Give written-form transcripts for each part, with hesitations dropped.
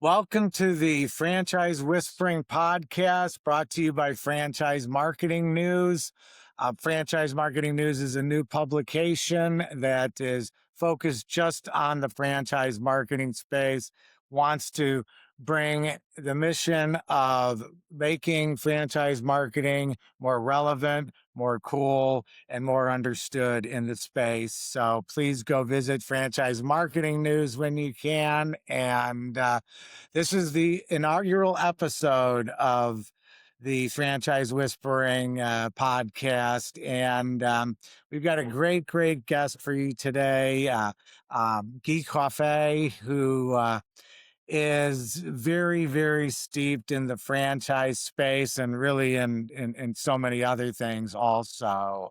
Welcome to the Franchise Whispering podcast brought to you by Franchise Marketing News. Franchise Marketing News is a new publication that is focused just on the franchise marketing space, wants to bring the mission of making franchise marketing more relevant, more cool, and more understood in the space. So please go visit Franchise Marketing News when you can. And this is the inaugural episode of the Franchise Whispering podcast. And we've got a great guest for you today, Guy Coffey, who is very steeped in the franchise space and really in so many other things also.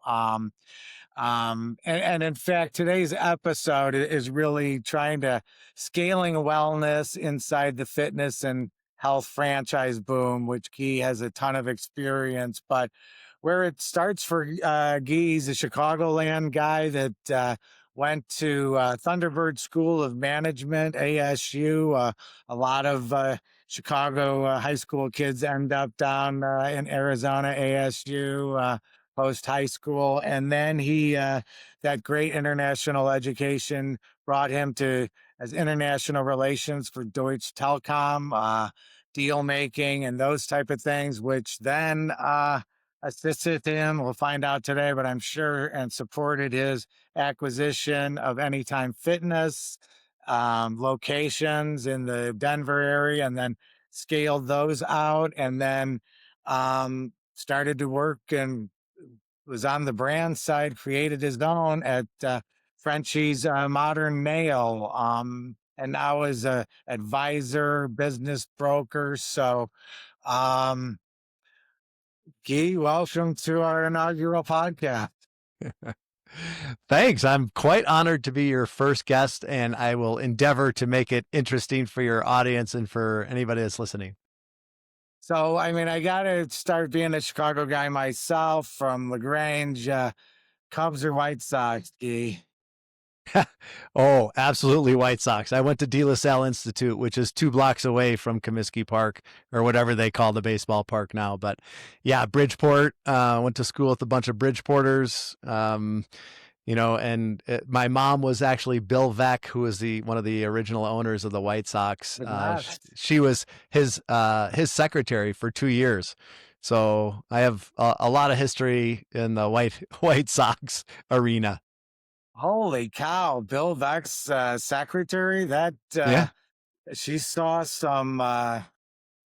And in fact, today's episode is really trying to scaling wellness inside the fitness and health franchise boom, which Guy has a ton of experience. But where it starts for Guy, he's a Chicagoland guy that went to Thunderbird School of Management, ASU. A lot of Chicago high school kids end up down in Arizona, ASU. Post high school, and then he that great international education brought him to as international relations for Deutsche Telekom, deal making and those type of things, which then assisted him. We'll find out today, but I'm sure and supported his acquisition of Anytime Fitness locations in the Denver area, and then scaled those out, and then started to work and was on the brand side, created his own at Frenchie's Modern Nail, and now is a advisor, business broker. So, Guy, welcome to our inaugural podcast. Thanks. I'm quite honored to be your first guest, and I will endeavor to make it interesting for your audience and for anybody that's listening. So, I mean, I got to start being a Chicago guy myself from LaGrange. Cubs or White Sox, Guy? Oh, absolutely White Sox. I went to De La Salle Institute, which is 2 blocks away from Comiskey Park, or whatever they call the baseball park now. But yeah, Bridgeport, went to school with a bunch of Bridgeporters. My mom was actually Bill Veck, who was one of the original owners of the White Sox. She was his secretary for 2 years. So I have a lot of history in the White Sox arena. Holy cow, Bill Veck's secretary, that Yeah. she saw some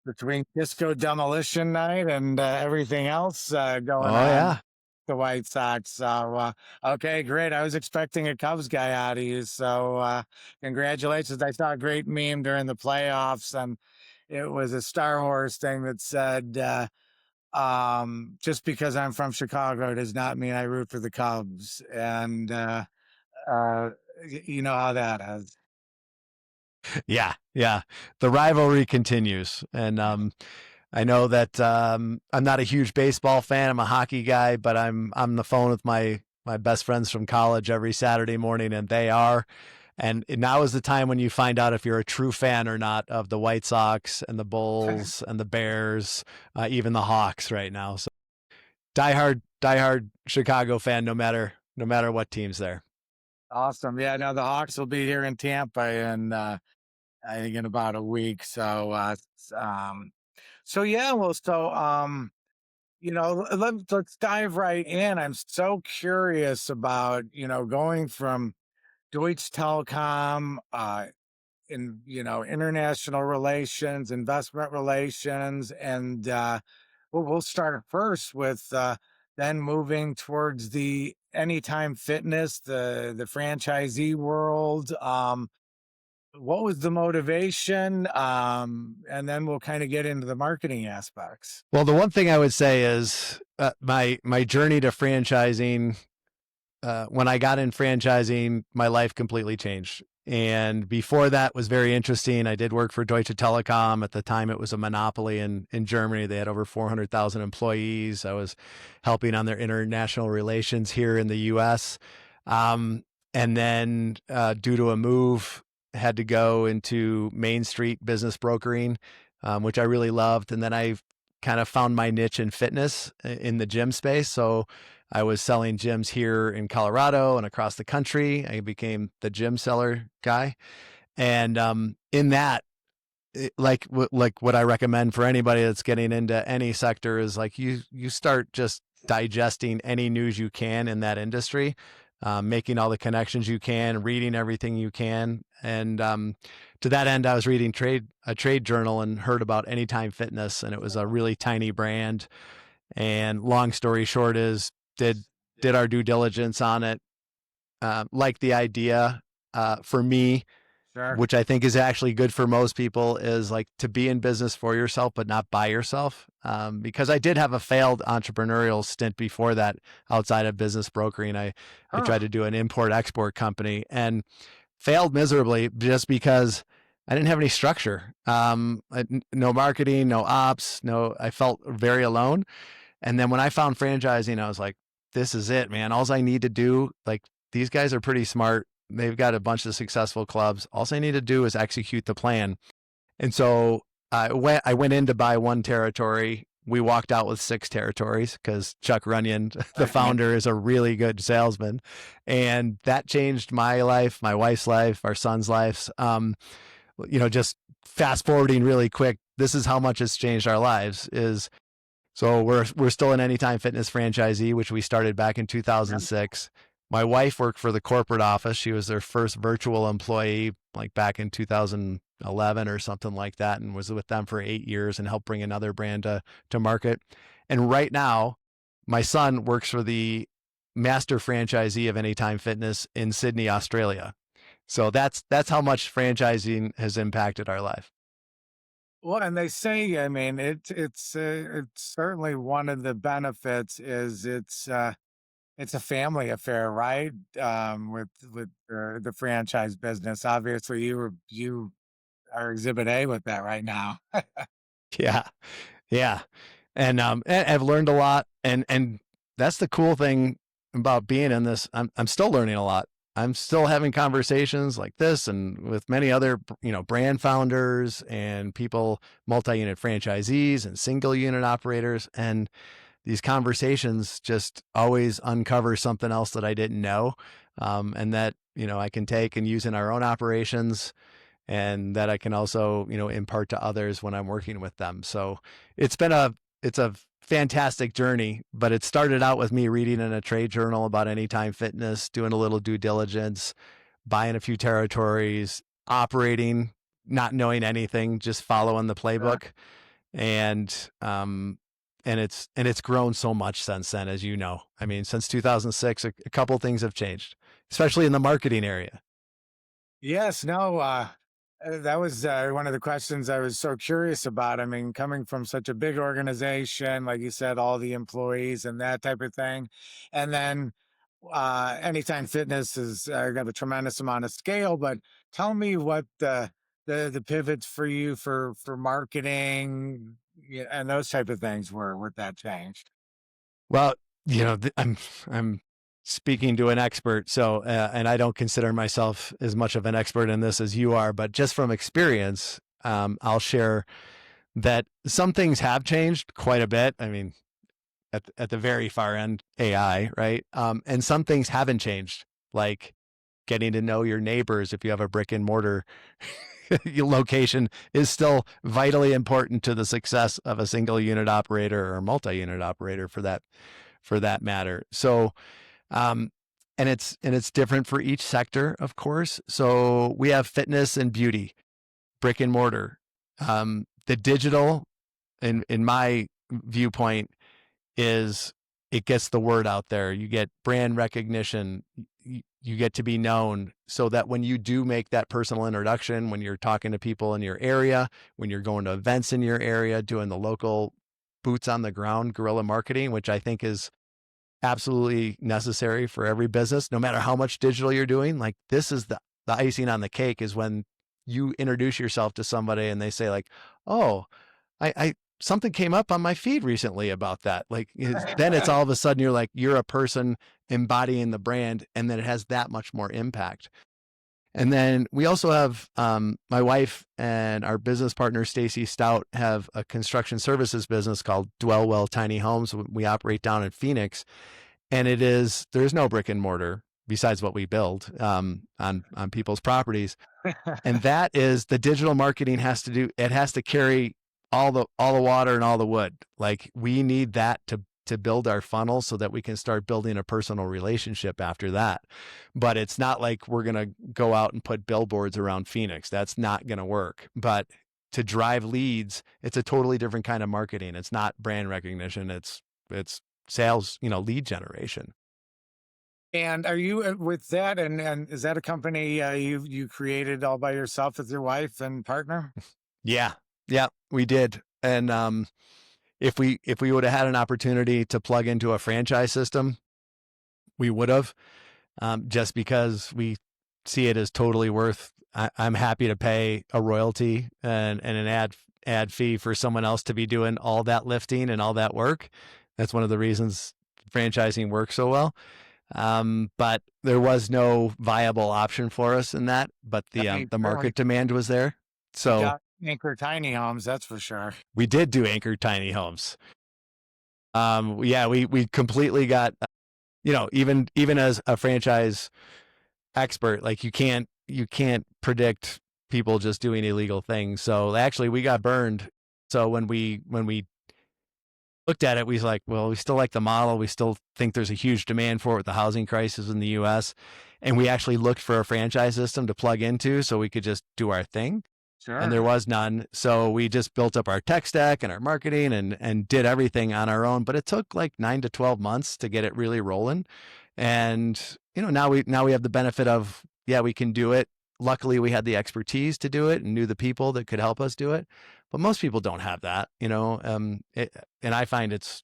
between Disco Demolition Night and everything else going Oh, on yeah. the White Sox. So, okay, great. I was expecting a Cubs guy out of you. So, congratulations. I saw a great meme during the playoffs, and it was a Star Wars thing that said, just because I'm from Chicago does not mean I root for the Cubs. And, you know how that is. Yeah. The rivalry continues. And I know that I'm not a huge baseball fan. I'm a hockey guy, but I'm on the phone with my best friends from college every Saturday morning, and they are. And now is the time when you find out if you're a true fan or not of the White Sox and the Bulls and the Bears, even the Hawks right now. So diehard Chicago fan, no matter what team's there. Awesome. Yeah, no, the Hawks will be here in Tampa in I think in about a week. So let's dive right in. I'm so curious about, going from Deutsche Telekom in, international relations, investment relations, and we'll start first with then moving towards the Anytime Fitness, the franchisee world. What was the motivation? And then we'll kind of get into the marketing aspects. Well, the one thing I would say is my journey to franchising. When I got in franchising, my life completely changed. And before that was very interesting. I did work for Deutsche Telekom. At the time, it was a monopoly in Germany. They had over 400,000 employees. I was helping on their international relations here in the U.S. And then due to a move, had to go into Main Street business brokering, which I really loved. And then I kind of found my niche in fitness in the gym space. So I was selling gyms here in Colorado and across the country. I became the gym seller guy. And in that, like what I recommend for anybody that's getting into any sector is like you start just digesting any news you can in that industry, making all the connections you can, reading everything you can. And to that end, I was reading a trade journal and heard about Anytime Fitness, and it was a really tiny brand. And long story short is did our due diligence on it, like the idea. For me, Sure. which I think is actually good for most people, is like to be in business for yourself, but not by yourself. Because I did have a failed entrepreneurial stint before that outside of business brokering. I tried to do an import export company and failed miserably just because I didn't have any structure. No marketing, no ops, I felt very alone. And then when I found franchising, I was like, this is it, man. All I need to do, like, these guys are pretty smart. They've got a bunch of successful clubs. All I need to do is execute the plan. And so I went in to buy one territory. We walked out with 6 territories because Chuck Runyon, the founder, is a really good salesman. And that changed my life, my wife's life, our son's lives. Just fast forwarding really quick, this is how much it's changed our lives. So we're still an Anytime Fitness franchisee, which we started back in 2006. My wife worked for the corporate office. She was their first virtual employee, like back in 2011 or something like that, and was with them for 8 years and helped bring another brand to market. And right now, my son works for the master franchisee of Anytime Fitness in Sydney, Australia. So that's how much franchising has impacted our life. Well, and they say, I mean, it's certainly one of the benefits is it's a family affair, right? With the franchise business. Obviously, you are Exhibit A with that right now. Yeah, yeah, and I've learned a lot, and that's the cool thing about being in this. I'm still learning a lot. I'm still having conversations like this and with many other, brand founders and people, multi-unit franchisees and single unit operators. And these conversations just always uncover something else that I didn't know. And that, I can take and use in our own operations, and that I can also, impart to others when I'm working with them. So it's a fantastic journey, but it started out with me reading in a trade journal about Anytime Fitness, doing a little due diligence, buying a few territories, operating, not knowing anything, just following the playbook. And it's grown so much since then, as you know. I mean, since 2006, a couple things have changed, especially in the marketing area. Yes, no, that was one of the questions I was so curious about. I mean, coming from such a big organization, like you said, all the employees and that type of thing. And then Anytime Fitness has got a tremendous amount of scale, but tell me what the pivots for you for marketing, and those type of things were with that changed. Well, I'm speaking to an expert, so and I don't consider myself as much of an expert in this as you are, but just from experience, I'll share that some things have changed quite a bit. I mean, at the very far end, AI, right? And some things haven't changed, like getting to know your neighbors. If you have a brick and mortar your location is still vitally important to the success of a single unit operator or multi-unit operator for that matter. So, and it's different for each sector, of course. So we have fitness and beauty, brick and mortar. The digital, in my viewpoint, is it gets the word out there. You get brand recognition. You get to be known, so that when you do make that personal introduction, when you're talking to people in your area, when you're going to events in your area, doing the local boots on the ground guerrilla marketing, which I think is absolutely necessary for every business, no matter how much digital you're doing. Like, this is the icing on the cake, is when you introduce yourself to somebody and they say like, oh, I something came up on my feed recently about that. Like, then it's all of a sudden you're a person embodying the brand, and then it has that much more impact. And then we also have my wife and our business partner, Stacy Stout, have a construction services business called Dwell Well Tiny Homes. We operate down in Phoenix, and there's no brick and mortar besides what we build on people's properties. And that is the digital marketing it has to carry all the water and all the wood. Like we need that to build our funnel so that we can start building a personal relationship after that. But it's not like we're going to go out and put billboards around Phoenix. That's not going to work. But to drive leads, it's a totally different kind of marketing. It's not brand recognition. It's sales, lead generation. And are you with that? And is that a company you created all by yourself with your wife and partner? Yeah. Yeah, we did. And if we would have had an opportunity to plug into a franchise system, we would have, just because we see it as totally worth. I'm happy to pay a royalty and an ad fee for someone else to be doing all that lifting and all that work. That's one of the reasons franchising works so well. But there was no viable option for us in that. But the market demand was there. So anchor tiny homes, that's for sure. We did do anchor tiny homes. Yeah, we completely got, even as a franchise expert, like you can't predict people just doing illegal things. So actually we got burned. So when we looked at it, we was like, well, we still like the model. We still think there's a huge demand for it with the housing crisis in the US. And we actually looked for a franchise system to plug into so we could just do our thing. Sure. And there was none. So we just built up our tech stack and our marketing and did everything on our own. But it took like 9 to 12 months to get it really rolling. And, now we have the benefit of, yeah, we can do it. Luckily, we had the expertise to do it and knew the people that could help us do it. But most people don't have that, and I find it's,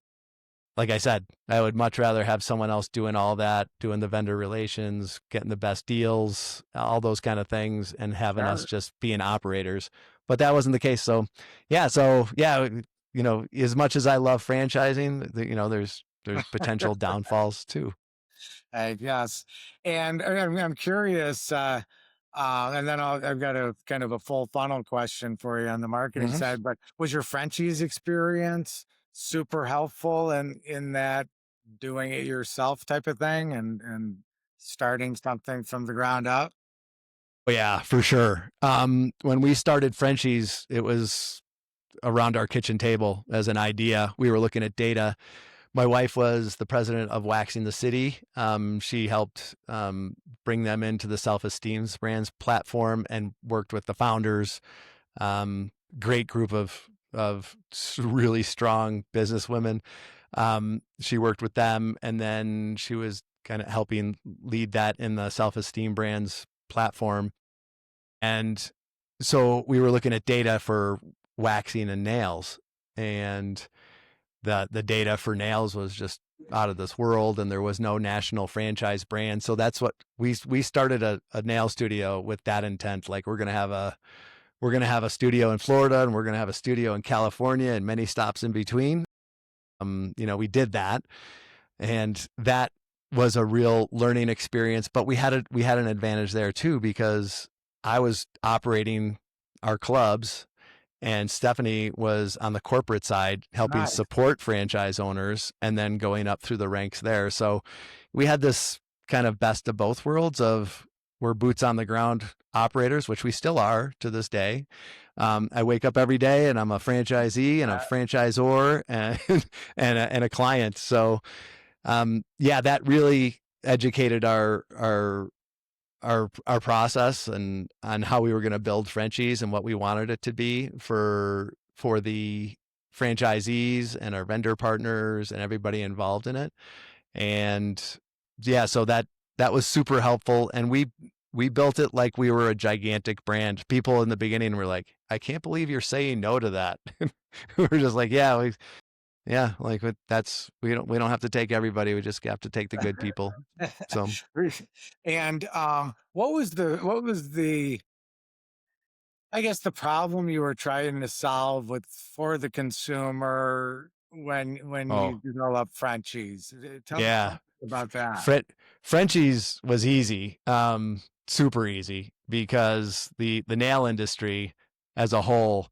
like I said, I would much rather have someone else doing all that, doing the vendor relations, getting the best deals, all those kind of things, and having us just being operators. But that wasn't the case. So, yeah. As much as I love franchising, there's potential downfalls too. Yes. And I'm curious, and then I've got a kind of a full funnel question for you on the marketing side, but was your Frenchies experience super helpful in that doing it yourself type of thing and starting something from the ground up? Oh, yeah, for sure. When we started Frenchies, it was around our kitchen table as an idea. We were looking at data. My wife was the president of Waxing the City. She helped bring them into the Self-Esteem Brands platform and worked with the founders. Great group of really strong businesswomen. She worked with them, and then she was kind of helping lead that in the Self-Esteem Brands platform. And so we were looking at data for waxing and nails, and the data for nails was just out of this world, and there was no national franchise brand. So that's what we started a nail studio with that intent. Like we're going to have a studio in Florida, and we're going to have a studio in California and many stops in between. We did that, and that was a real learning experience, but we had an advantage there too, because I was operating our clubs and Stephanie was on the corporate side helping support franchise owners and then going up through the ranks there. So we had this kind of best of both worlds of we're boots on the ground operators, which we still are to this day. I wake up every day and I'm a franchisee and a franchisor and a client. So that really educated our process and on how we were going to build Frenchies and what we wanted it to be for the franchisees and our vendor partners and everybody involved in it. And yeah, so that was super helpful. And we built it like we were a gigantic brand. People in the beginning were like, I can't believe you're saying no to that. We were just like, like we don't have to take everybody. We just have to take the good people. So, and what was the I guess the problem you were trying to solve for the consumer when you develop Frenchies? Tell me about that. Frenchies was easy. super easy because the nail industry as a whole,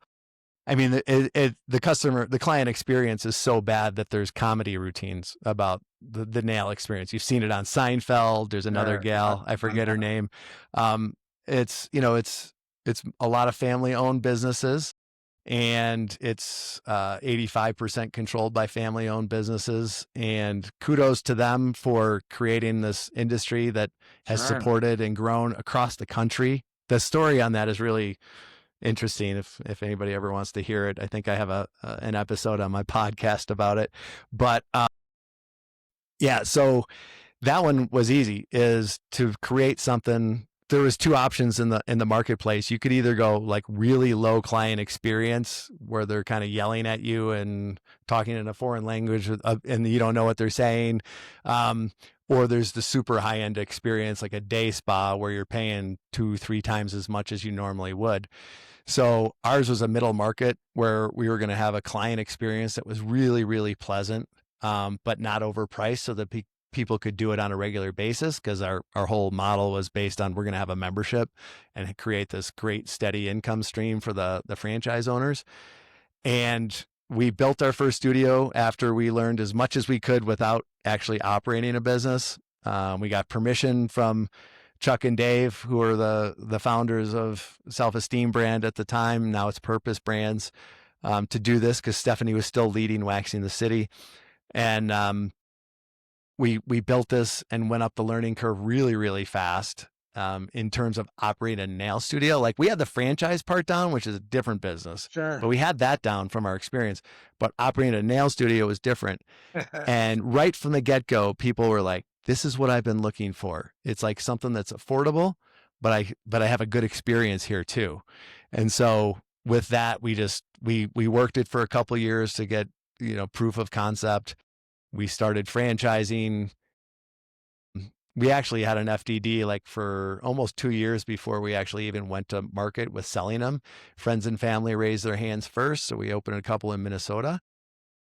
I mean, the client experience is so bad that there's comedy routines about the nail experience. You've seen it on Seinfeld. There's another Sure. gal, I forget her name. Um, it's a lot of family owned businesses, and it's 85% controlled by family owned businesses. And kudos to them for creating this industry that has Sure. supported and grown across the country. The story on that is really interesting. If anybody ever wants to hear it, I think I have an episode on my podcast about it. But yeah, so that one was easy, is to create something. There was two options in the marketplace. You could either go like really low client experience where they're kind of yelling at you and talking in a foreign language, and you don't know what they're saying. Or there's the super high end experience, like a day spa where you're paying 2-3 times as much as you normally would. So ours was a middle market where we were going to have a client experience that was really, really pleasant, but not overpriced, so that people could do it on a regular basis, because our whole model was based on, we're going to have a membership and create this great steady income stream for the franchise owners. And we built our first studio after we learned as much as we could without actually operating a business. We got permission from Chuck and Dave, who are the founders of Self Esteem brand at the time. Now it's Purpose Brands, to do this, because Stephanie was still leading Waxing the City. And we built this and went up the learning curve really, really fast. In terms of operating a nail studio, like we had the franchise part down, which is a different business, Sure. but we had that down from our experience. But operating a nail studio was different. And right from the get-go, people were like, this is what I've been looking for. It's like something that's affordable, but I have a good experience here too. And so with that, we worked it for a couple of years to get, proof of concept. We started franchising. We actually had an FDD like for almost 2 years before we actually even went to market with selling them. Friends and family raised their hands first, so we opened a couple in Minnesota.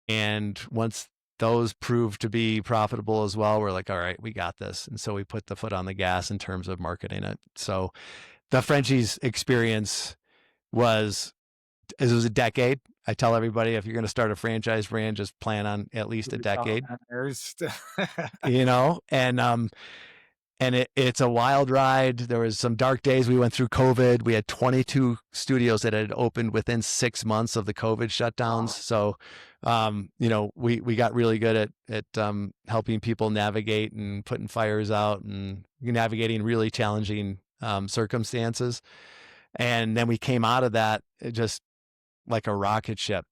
And once those proved to be profitable as well, we're like, all right, we got this. And so we put the foot on the gas in terms of marketing it. So the Frenchies experience was a decade. I tell everybody, if you're going to start a franchise brand, just plan on at least a decade, and it's a wild ride. There was some dark days. We went through COVID. We had 22 studios that had opened within 6 months of the COVID shutdowns. So, we got really good at helping people navigate and putting fires out and navigating really challenging circumstances. And then we came out of that just like a rocket ship.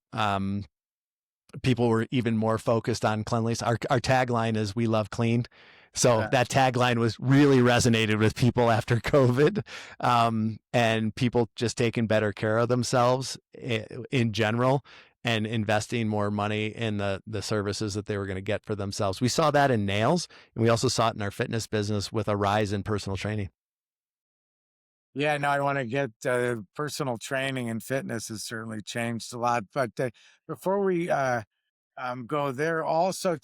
People were even more focused on cleanliness. Our tagline is, "We love clean." So that tagline was really resonated with people after COVID, and people just taking better care of themselves in general, and investing more money in the services that they were going to get for themselves. We saw that in nails, and we also saw it in our fitness business with a rise in personal training. Yeah, no, I want to get personal training and fitness has certainly changed a lot. But before we go there, also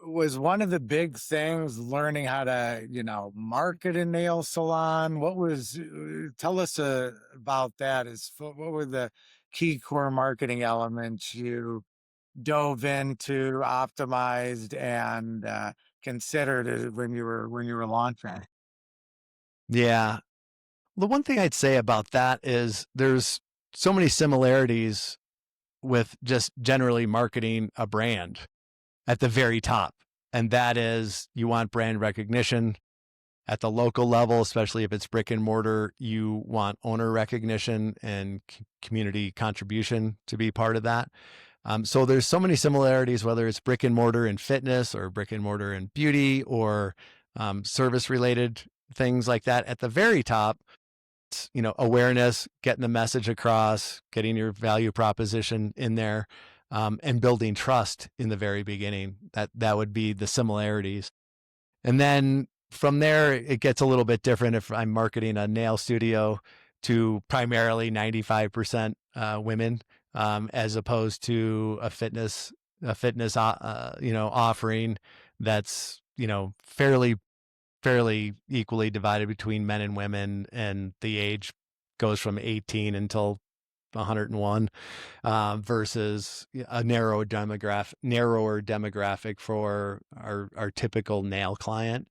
was one of the big things learning how to, market a nail salon. What was, tell us about that. What were the key core marketing elements you dove into, optimized, and considered when you were launching? Yeah. The one thing I'd say about that is there's so many similarities with just generally marketing a brand at the very top. And that is, you want brand recognition at the local level, especially if it's brick and mortar. You want owner recognition and community contribution to be part of that. So there's so many similarities, whether it's brick and mortar in fitness or brick and mortar in beauty or service related things like that. At the very top, awareness, getting the message across, getting your value proposition in there, and building trust in the very beginning. That would be the similarities. And then from there, it gets a little bit different if I'm marketing a nail studio to primarily 95% women, as opposed to a fitness offering that's, fairly fairly equally divided between men and women, and the age goes from 18 until 101, versus a narrower demographic for our typical nail client.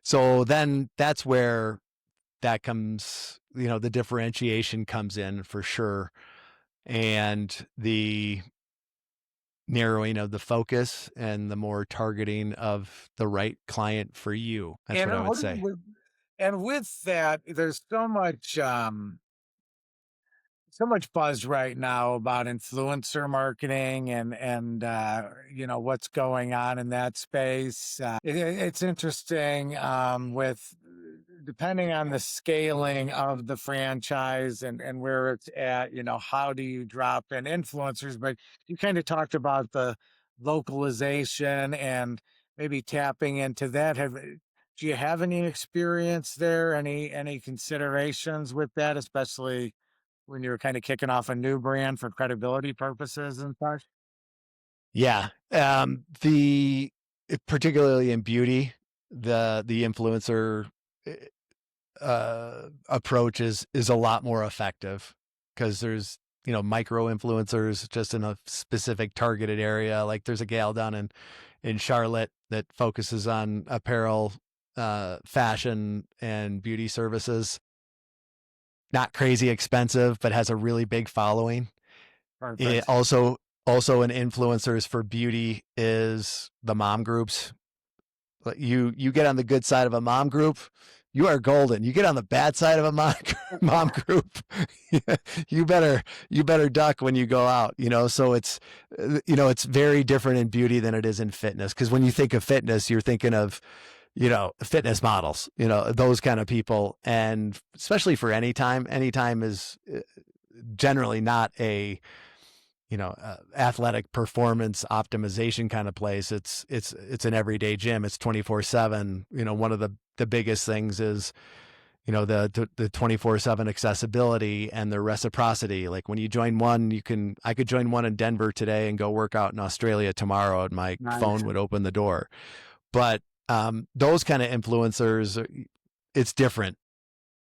So then that's where that comes, the differentiation comes in for sure. And the narrowing of the focus and the more targeting of the right client for you. That's And what I would say. with that, there's so much buzz right now about influencer marketing and what's going on in that space. It's interesting, with depending on the scaling of the franchise and where it's at, how do you drop in influencers? But you kind of talked about the localization and maybe tapping into that. Do you have any experience there? Any considerations with that, especially when you were kind of kicking off a new brand for credibility purposes and such? Yeah. Particularly in beauty, the influencer approach is a lot more effective, because there's, micro influencers just in a specific targeted area. Like there's a gal down in Charlotte that focuses on apparel, fashion and beauty services. Not crazy expensive, but has a really big following. It Perfect. also an influencers for beauty is the mom groups. You get on the good side of a mom group, you are golden. You get on the bad side of a mom group, you better duck when you go out. So it's very different in beauty than it is in fitness. Because when you think of fitness, you're thinking of fitness models, those kind of people, and especially for anytime is generally not a athletic performance optimization kind of place. It's an everyday gym. It's 24/7. One of the biggest things is, the 24/7 accessibility and the reciprocity. Like when you join one, I could join one in Denver today and go work out in Australia tomorrow, and my Nice. phone would open the door. But those kind of influencers, it's different.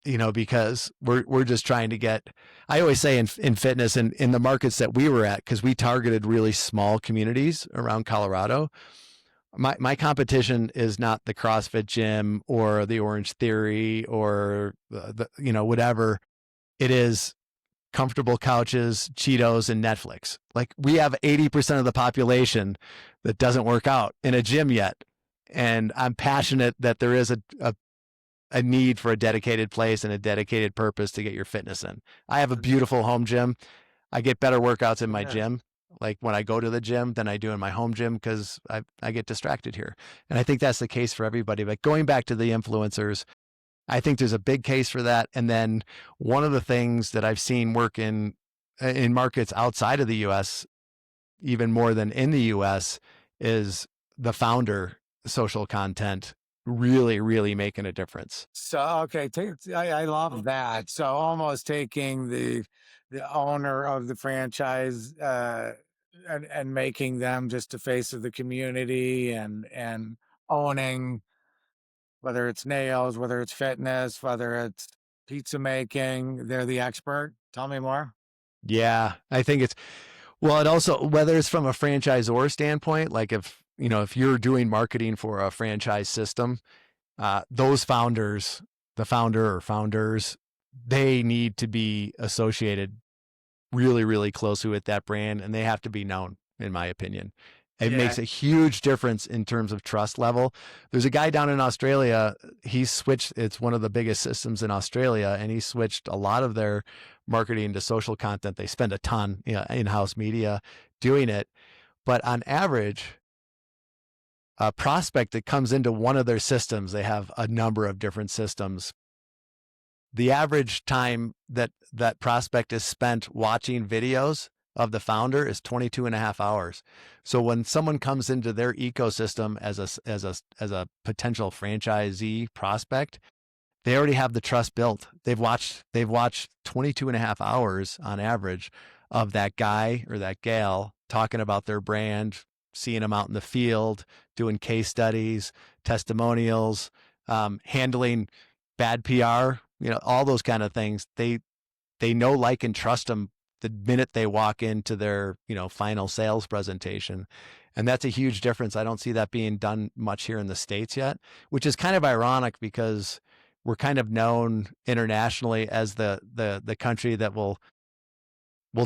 Because we're just trying to get, I always say in fitness and in the markets that we were at, because we targeted really small communities around Colorado. My competition is not the CrossFit gym or the Orange Theory or whatever. It is comfortable couches, Cheetos, and Netflix. Like we have 80% of the population that doesn't work out in a gym yet. And I'm passionate that there is a need for a dedicated place and a dedicated purpose to get your fitness in. I have a beautiful home gym. I get better workouts in my gym, like when I go to the gym, than I do in my home gym, because I get distracted here. And I think that's the case for everybody. But going back to the influencers, I think there's a big case for that. And then one of the things that I've seen work in markets outside of the U.S., even more than in the U.S., is the founder social content really, really making a difference. So, okay, I love that. So almost taking the owner of the franchise, and making them just the face of the community and owning, whether it's nails, whether it's fitness, whether it's pizza making, they're the expert. Tell me more. Yeah, I think it also, whether it's from a franchisor standpoint, like if you're doing marketing for a franchise system, those founders, the founder or founders, they need to be associated really, really closely with that brand, and they have to be known, in my opinion. It makes a huge difference in terms of trust level. There's a guy down in Australia, it's one of the biggest systems in Australia, and he switched a lot of their marketing to social content. They spend a ton, in-house media doing it. But on average, a prospect that comes into one of their systems, they have a number of different systems. The average time that prospect is spent watching videos of the founder is 22 and a half hours. So when someone comes into their ecosystem as a potential franchisee prospect, they already have the trust built. They've watched 22 and a half hours on average of that guy or that gal talking about their brand, seeing them out in the field, doing case studies, testimonials, handling bad PR, all those kind of things. They know, like, and trust them the minute they walk into their, final sales presentation. And that's a huge difference. I don't see that being done much here in the States yet, which is kind of ironic because we're kind of known internationally as the country that we'll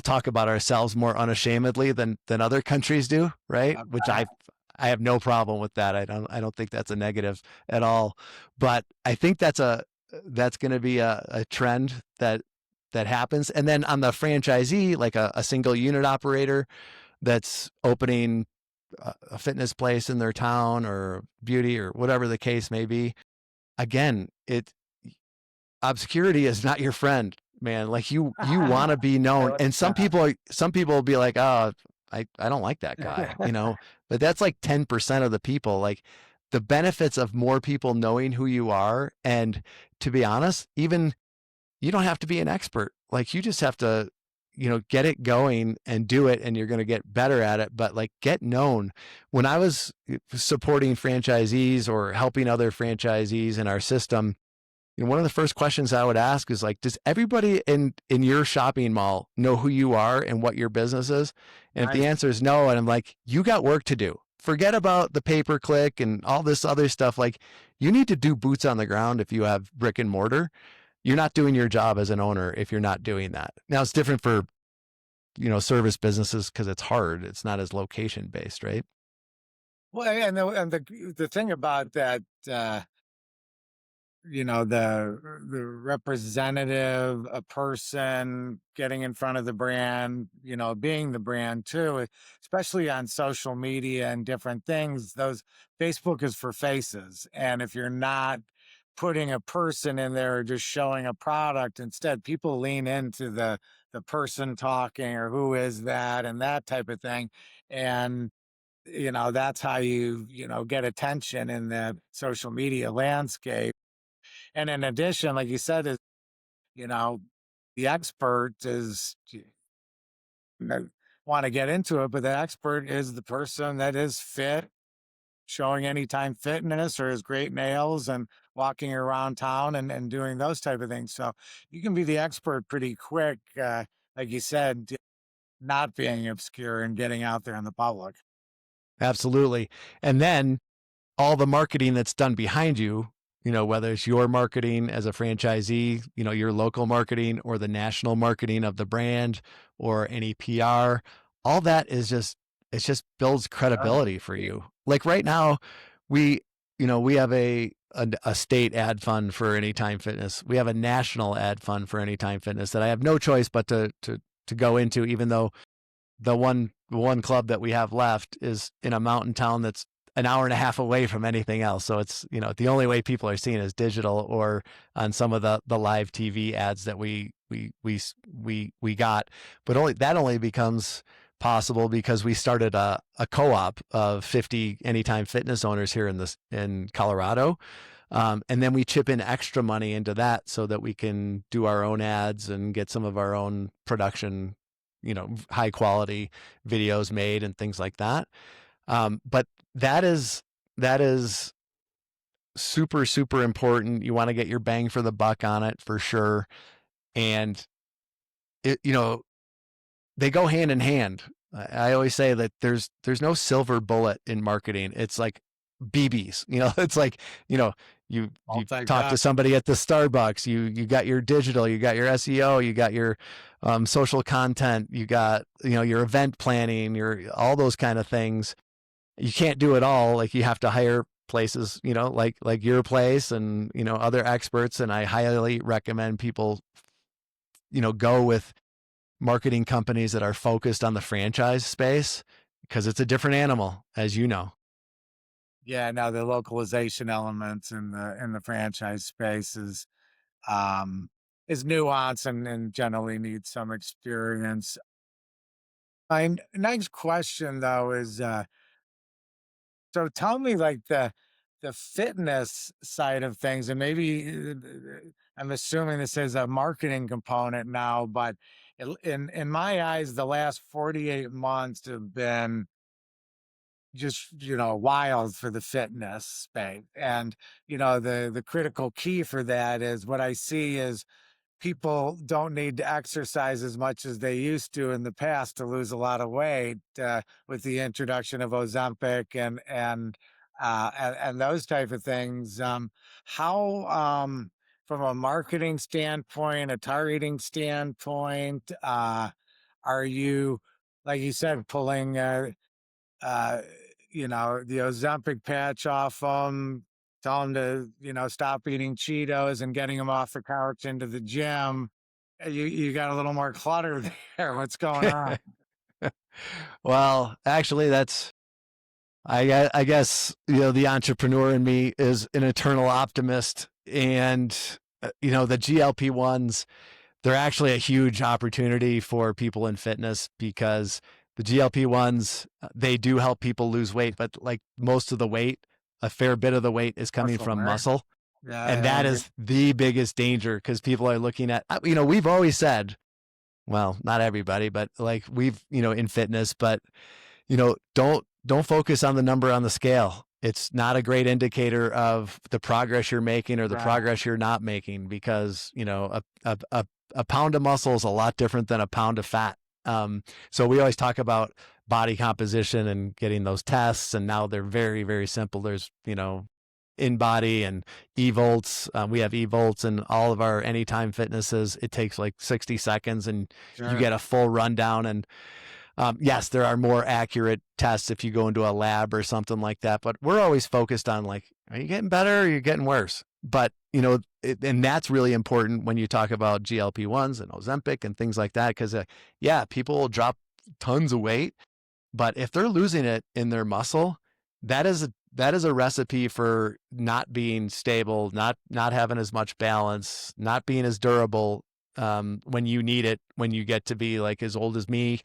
talk about ourselves more unashamedly than other countries do, right? Which I have no problem with that. I don't think that's a negative at all. But I think that's going to be a trend that happens. And then on the franchisee, like a single unit operator that's opening a fitness place in their town or beauty or whatever the case may be, again, obscurity is not your friend, man. Like, you want to be known. And some people will be like, oh, I don't like that guy, but that's like 10% of the people. Like, the benefits of more people knowing who you are. And to be honest, even you don't have to be an expert. Like, you just have to, get it going and do it, and you're going to get better at it. But like, get known. When I was supporting franchisees or helping other franchisees in our system, one of the first questions I would ask is like, does everybody in your shopping mall know who you are and what your business is? And if the answer is no, and I'm like, you got work to do. Forget about the pay-per-click and all this other stuff. Like, you need to do boots on the ground if you have brick and mortar. You're not doing your job as an owner if you're not doing that. Now, it's different for, service businesses because it's hard. It's not as location based, right? Well, and the thing about that, the representative, a person getting in front of the brand, being the brand too, especially on social media and different things. Those Facebook is for faces. And if you're not putting a person in there or just showing a product, instead people lean into the person talking or who is that and that type of thing. And that's how you get attention in the social media landscape. And in addition, like you said, you know, the expert is, want to get into it, but the expert is the person that is fit, showing Anytime Fitness or has great nails and walking around town and doing those type of things. So you can be the expert pretty quick, like you said, not being obscure and getting out there in the public. Absolutely. And then all the marketing that's done behind you, whether it's your marketing as a franchisee, your local marketing or the national marketing of the brand or any PR, all that is it just builds credibility for you. Like right now, we have a state ad fund for Anytime Fitness. We have a national ad fund for Anytime Fitness that I have no choice but to go into, even though the one club that we have left is in a mountain town that's an hour and a half away from anything else. So it's, the only way people are seeing is digital or on some of the live TV ads that we got. But only becomes possible because we started a co-op of 50 Anytime Fitness owners here in Colorado. And then we chip in extra money into that so that we can do our own ads and get some of our own production, high quality videos made and things like that. But that is super, super important. You want to get your bang for the buck on it for sure. And they go hand in hand. I always say that there's no silver bullet in marketing. It's like BBs, it's like, you talk to somebody at the Starbucks, you got your digital, you got your SEO, you got your social content, you got, your event planning, all those kind of things. You can't do it all. Like, you have to hire places, like your place and, other experts. And I highly recommend people, go with marketing companies that are focused on the franchise space because it's a different animal, as you know. Yeah, now the localization elements in the franchise space is nuanced and generally needs some experience. My next question though is so tell me, like, the fitness side of things, and maybe I'm assuming this is a marketing component now, but in my eyes, the last 48 months have been just, wild for the fitness space. And, the critical key for that is what I see is people don't need to exercise as much as they used to in the past to lose a lot of weight, with the introduction of Ozempic and those type of things. How, from a marketing standpoint, a targeting standpoint, are you, like you said, pulling, uh, the Ozempic patch off them, tell them to, stop eating Cheetos and getting them off the couch into the gym? You got a little more clutter there. What's going on? Well, actually, I guess, the entrepreneur in me is an eternal optimist, and the GLP-1s, they're actually a huge opportunity for people in fitness because the GLP-1s, they do help people lose weight, but like most of the weight, a fair bit of the weight is coming Muscle, from right? muscle. Yeah, And I that agree. is the biggest danger because people are looking at, we've always said, well, not everybody, but like we've, in fitness, but don't focus on the number on the scale. It's not a great indicator of the progress you're making or the Right. progress you're not making because, a pound of muscle is a lot different than a pound of fat. So we always talk about body composition and getting those tests, and now they're very, very simple. There's, in body and evolts. We have evolts in all of our anytime fitnesses. It takes like 60 seconds and you Sure. get a full rundown. And yes, there are more accurate tests if you go into a lab or something like that, but we're always focused on like, are you getting better or are you getting worse? But, and that's really important when you talk about GLP-1s and Ozempic and things like that, because yeah, people will drop tons of weight, but if they're losing it in their muscle, that is a recipe for not being stable, not having as much balance, not being as durable when you need it, when you get to be like as old as me.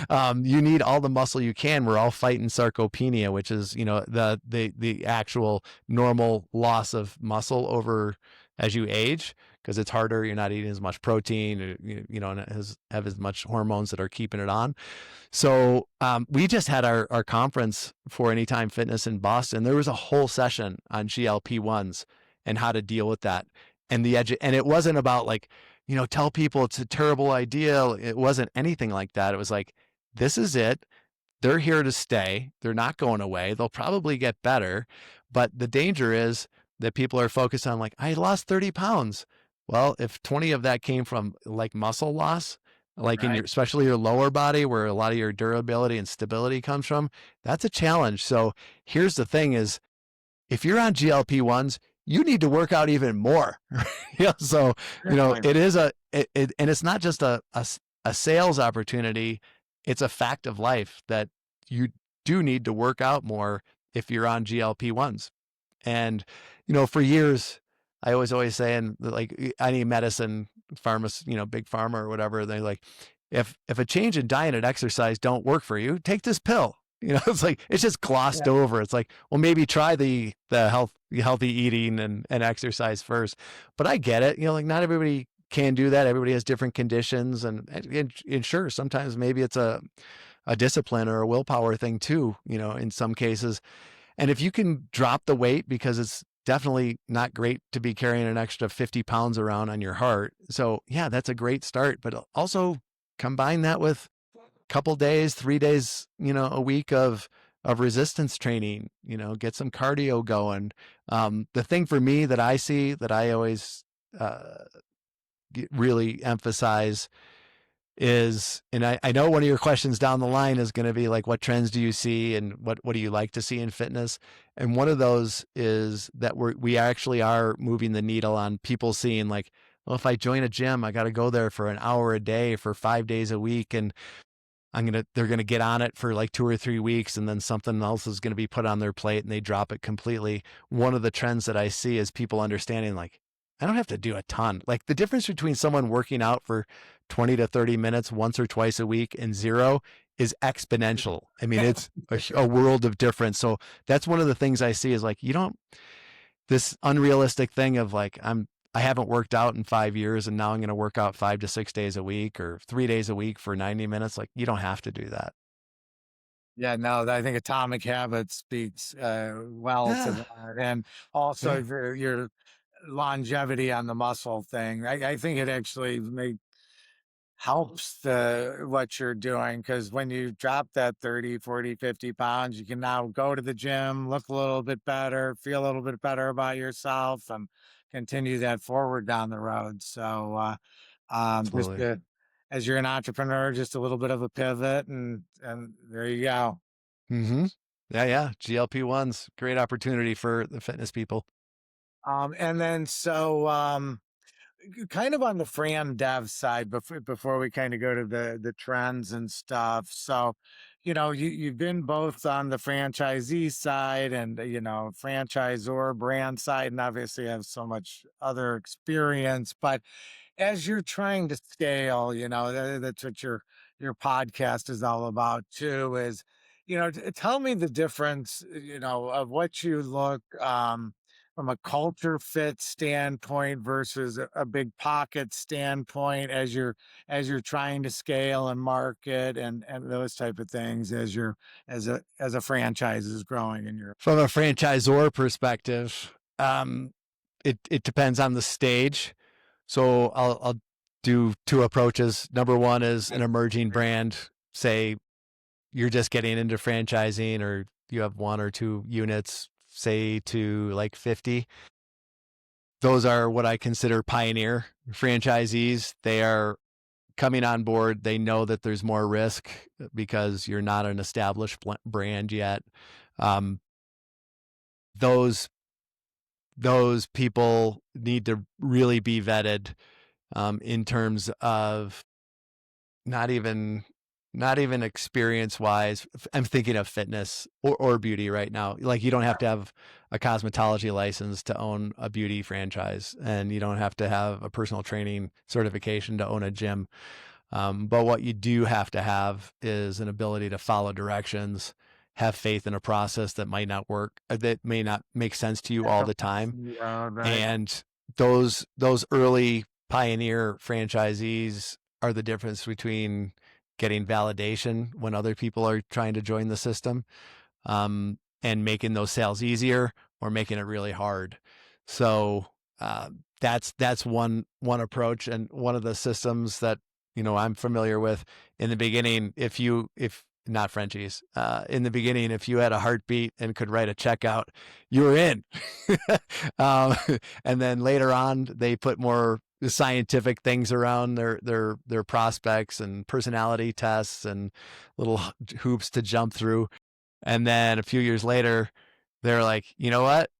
You need all the muscle you can. We're all fighting sarcopenia, which is, the actual normal loss of muscle over as you age, because it's harder. You're not eating as much protein, or, and it have as much hormones that are keeping it on. So we just had our conference for Anytime Fitness in Boston. There was a whole session on GLP-1s and how to deal with that. And and it wasn't about like, tell people it's a terrible idea. It wasn't anything like that. It was like, this is it. They're here to stay. They're not going away. They'll probably get better. But the danger is that people are focused on like, I lost 30 pounds. Well, if 20 of that came from like muscle loss, like in Right. your, especially your lower body where a lot of your durability and stability comes from, that's a challenge. So here's the thing is, if you're on GLP-1s, you need to work out even more. So, Definitely. it is and it's not just a sales opportunity. It's a fact of life that you do need to work out more if you're on GLP-1s. And, for years, I was always saying that like any medicine pharmacist, big pharma or whatever, they're like, if a change in diet and exercise don't work for you, take this pill. It's like, it's just glossed Yeah. over. It's like, well, maybe try the healthy eating and exercise first. But I get it. Like not everybody can do that. Everybody has different conditions, and sure, sometimes maybe it's a discipline or a willpower thing too, in some cases. And if you can drop the weight, because it's definitely not great to be carrying an extra 50 pounds around on your heart. So yeah, that's a great start, but also combine that with couple days, 3 days, a week of resistance training, get some cardio going. The thing for me that I see that I always really emphasize is, and I know one of your questions down the line is going to be like, what trends do you see and what do you like to see in fitness? And one of those is that we actually are moving the needle on people seeing like, well, if I join a gym, I got to go there for an hour a day for 5 days a week. And they're going to get on it for like 2 or 3 weeks, and then something else is going to be put on their plate and they drop it completely. One of the trends that I see is people understanding like, I don't have to do a ton. Like the difference between someone working out for 20 to 30 minutes once or twice a week and zero is exponential. I mean, it's a world of difference. So that's one of the things I see is like, this unrealistic thing of like, I haven't worked out in 5 years and now I'm going to work out 5 to 6 days a week or 3 days a week for 90 minutes. Like you don't have to do that. Yeah, no, I think Atomic Habits speaks well to Yeah. that, and also Yeah. your longevity on the muscle thing. I think it actually helps the what you're doing, because when you drop that 30, 40, 50 pounds, you can now go to the gym, look a little bit better, feel a little bit better about yourself, and continue that forward down the road. So just Absolutely. as you're an entrepreneur, just a little bit of a pivot, and there you go. Mm-hmm. Yeah, yeah. GLP-1s, great opportunity for the fitness people. And then kind of on the Fran dev side, before we kind of go to the trends and stuff. So, you've been both on the franchisee side and franchisor brand side, and obviously have so much other experience. But as you're trying to scale, that's what your podcast is all about too. Is tell me the difference, of what you look from a culture fit standpoint versus a big pocket standpoint, as you're trying to scale and market and those type of things, as a franchise is growing in your. From a franchisor perspective, it depends on the stage. So I'll do two approaches. Number one is an emerging brand. Say you're just getting into franchising, or you have one or two units, say to like 50. Those are what I consider pioneer franchisees. They are coming on board. They know that there's more risk because you're not an established brand yet. Um, those those people need to really be vetted, in terms of not even experience wise. I'm thinking of fitness or beauty right now. Like, you don't have to have a cosmetology license to own a beauty franchise, and you don't have to have a personal training certification to own a gym. But what you do have to have is an ability to follow directions, have faith in a process that might not work, that may not make sense to you all the time. Yeah, right. And those early pioneer franchisees are the difference between getting validation when other people are trying to join the system, and making those sales easier, or making it really hard. So that's one approach, and one of the systems that I'm familiar with. In the beginning, if not Frenchies, in the beginning, if you had a heartbeat and could write a check out, you were in. um, and then later on, they put more scientific things around their prospects, and personality tests, and little hoops to jump through. And then a few years later, they're like, you know what?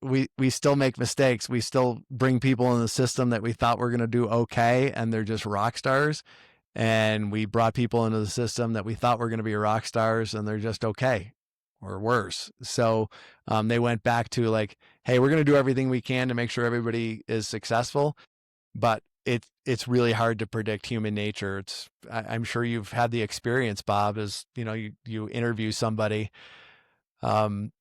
We still make mistakes. We still bring people in the system that we thought were going to do okay, and they're just rock stars. And we brought people into the system that we thought were going to be rock stars, and they're just okay or worse. So they went back to like, hey, we're going to do everything we can to make sure everybody is successful, but it's really hard to predict human nature. I'm sure you've had the experience, Bob, is you interview somebody, and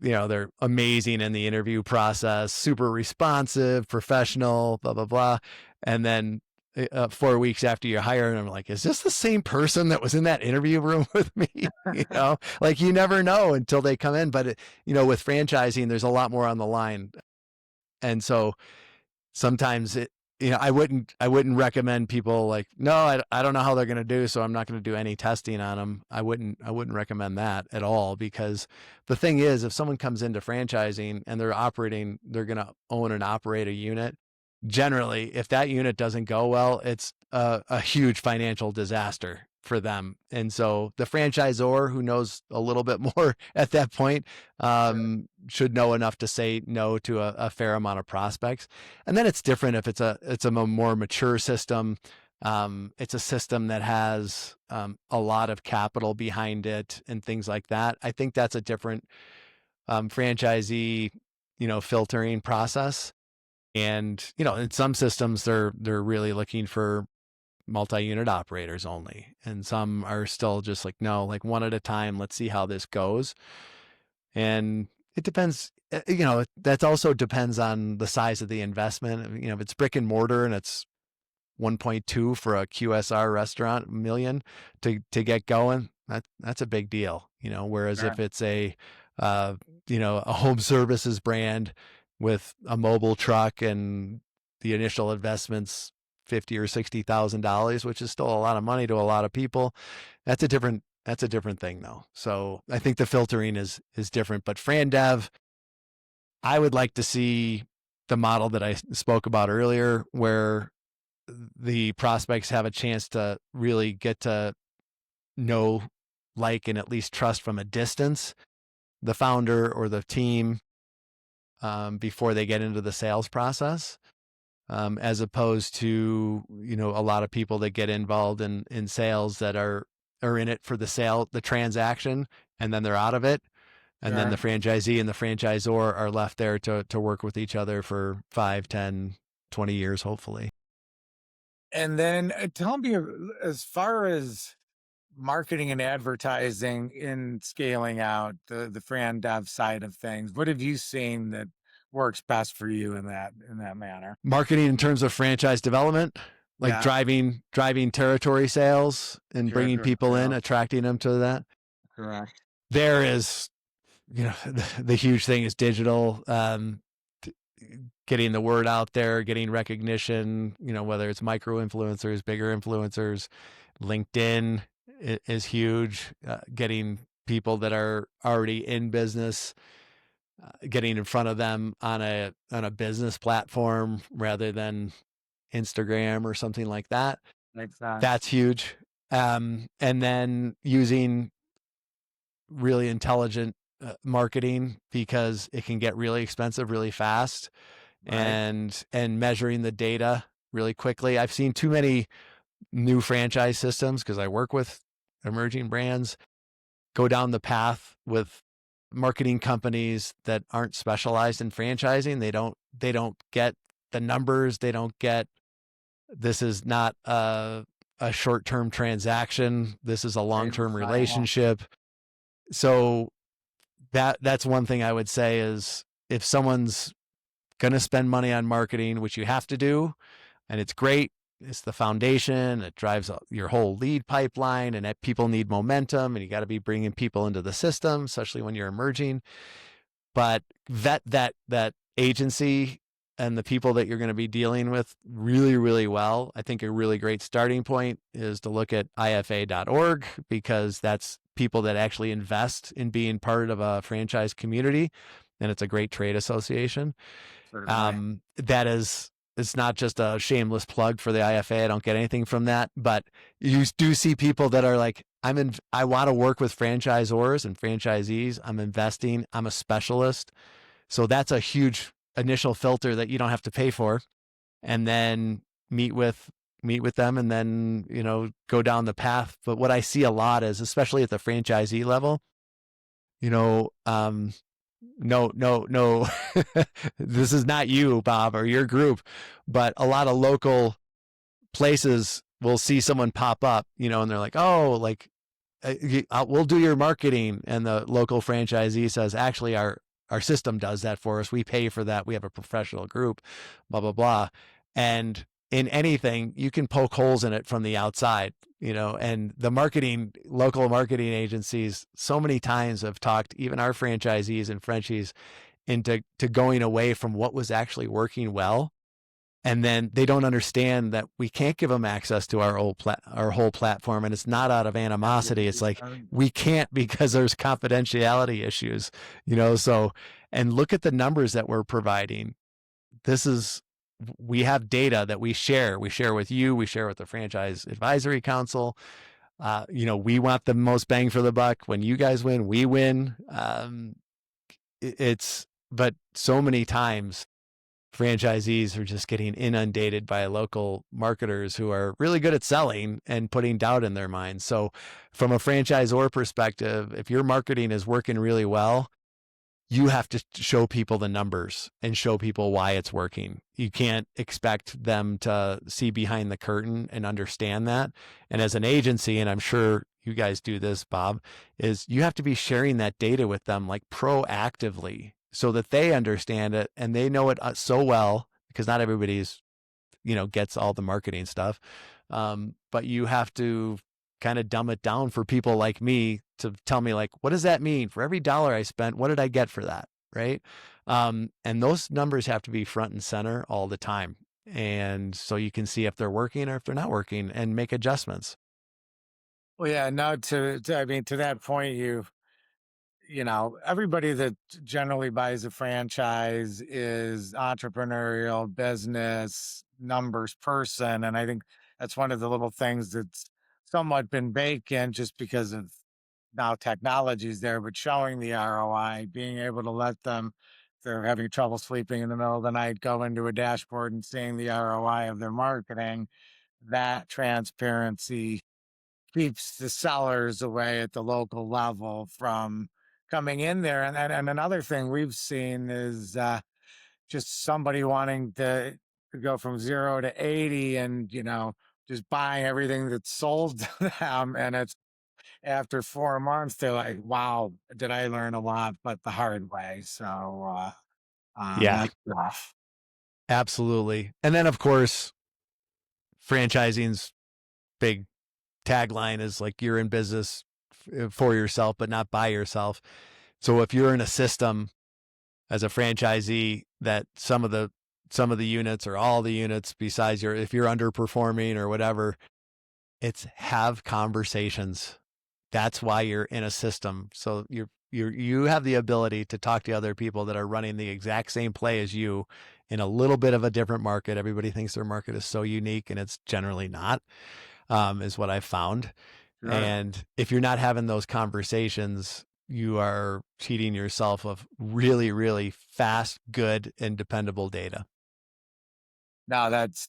they're amazing in the interview process, super responsive, professional, blah blah blah, and then 4 weeks after you hire them, I'm like, is this the same person that was in that interview room with me? Like, you never know until they come in. But with franchising, there's a lot more on the line, and so sometimes I wouldn't recommend people like, no, I don't know how they're going to do, so I'm not going to do any testing on them. I wouldn't recommend that at all, because the thing is, if someone comes into franchising and they're going to own and operate a unit, generally, if that unit doesn't go well, it's a huge financial disaster for them. And so the franchisor, who knows a little bit more at that point, should know enough to say no to a fair amount of prospects. And then it's different if it's a more mature system. It's a system that has a lot of capital behind it and things like that. I think that's a different franchisee filtering process. And in some systems, they're really looking for multi-unit operators only, and some are still just like, no, like one at a time, let's see how this goes. And it depends, that also depends on the size of the investment. If it's brick and mortar and it's 1.2 for a QSR restaurant million to get going, that's a big deal, whereas Sure. if it's uh, a home services brand with a mobile truck and the initial investment's $50,000 or $60,000, which is still a lot of money to a lot of people, that's a different thing though. So I think the filtering is different, but Fran Dev, I would like to see the model that I spoke about earlier, where the prospects have a chance to really get to know, like, and at least trust from a distance the founder or the team before they get into the sales process, as opposed to a lot of people that get involved in sales that are in it for the transaction, and then they're out of it. And then the Sure. franchisee and the franchisor are left there to work with each other for 5, 10, 20 years, hopefully. And then tell me, as far as marketing and advertising in scaling out the Fran Dev side of things, what have you seen that works best for you in that manner? Marketing in terms of franchise development, like Yeah. driving territory sales and bringing Territory people in, sales. attracting them to that. Correct. There is, the huge thing is digital, getting the word out there, getting recognition, whether it's micro influencers, bigger influencers. LinkedIn is huge. Getting people that are already in business, getting in front of them on a business platform rather than Instagram or something like that. Makes sense. That's huge. And then using really intelligent marketing, because it can get really expensive really fast, Right. and measuring the data really quickly. I've seen too many new franchise systems, because I work with emerging brands, go down the path with marketing companies that aren't specialized in franchising. They don't get the numbers. They don't get, this is not a short-term transaction. This is a long-term relationship. So that's one thing I would say is, if someone's going to spend money on marketing, which you have to do, and it's great, it's the foundation, it drives your whole lead pipeline, and that people need momentum, and you got to be bringing people into the system, especially when you're emerging. But vet that agency and the people that you're going to be dealing with really, really well. I think a really great starting point is to look at ifa.org, because that's people that actually invest in being part of a franchise community, and it's a great trade association. That is, it's not just a shameless plug for the IFA. I don't get anything from that, but you do see people that are like, I want to work with franchisors and franchisees. I'm investing. I'm a specialist. So that's a huge initial filter that you don't have to pay for, and then meet with them, and then, go down the path. But what I see a lot is, especially at the franchisee level, no, this is not you, Bob, or your group, but a lot of local places will see someone pop up, and they're like, oh, like, we'll do your marketing. And the local franchisee says, actually, our system does that for us. We pay for that. We have a professional group, blah, blah, blah. And in anything, you can poke holes in it from the outside, and the local marketing agencies so many times have talked even our franchisees and Frenchies into going away from what was actually working well. And then they don't understand that we can't give them access to our whole platform. And it's not out of animosity. It's like, we can't, because there's confidentiality issues, so, and look at the numbers that we're providing. We have data that we share with you. We share with the Franchise Advisory Council. We want the most bang for the buck. When you guys win, we win. But so many times franchisees are just getting inundated by local marketers who are really good at selling and putting doubt in their minds. So from a franchisor perspective, if your marketing is working really well, you have to show people the numbers and show people why it's working. You can't expect them to see behind the curtain and understand that. And as an agency, and I'm sure you guys do this, Bob, is you have to be sharing that data with them, like, proactively, so that they understand it and they know it so well, because not everybody's, gets all the marketing stuff. But you have to kind of dumb it down for people like me to tell me, like, what does that mean? For every dollar I spent, what did I get for that? Right. And those numbers have to be front and center all the time. And so you can see if they're working or if they're not working and make adjustments. Well, yeah, no, I mean, to that point, everybody that generally buys a franchise is entrepreneurial, business, numbers person. And I think that's one of the little things that's somewhat been baked in just because of now technology's there, but showing the ROI, being able to let them, if they're having trouble sleeping in the middle of the night, go into a dashboard and seeing the ROI of their marketing, that transparency keeps the sellers away at the local level from coming in there. And another thing we've seen is just somebody wanting to go from 0 to 80 and, just buying everything that's sold to them. And it's after 4 months, they're like, wow, did I learn a lot, but the hard way. So Yeah, that's rough. absolutely. And then, of course, franchising's big tagline is like, you're in business for yourself, but not by yourself. So if you're in a system as a franchisee that some of the units or all the units besides if you're underperforming or whatever, it's have conversations. That's why you're in a system. So you have the ability to talk to other people that are running the exact same play as you in a little bit of a different market. Everybody thinks their market is so unique, and it's generally not, is what I've found. Sure. And if you're not having those conversations, you are cheating yourself of really, really fast, good, and dependable data. No, that's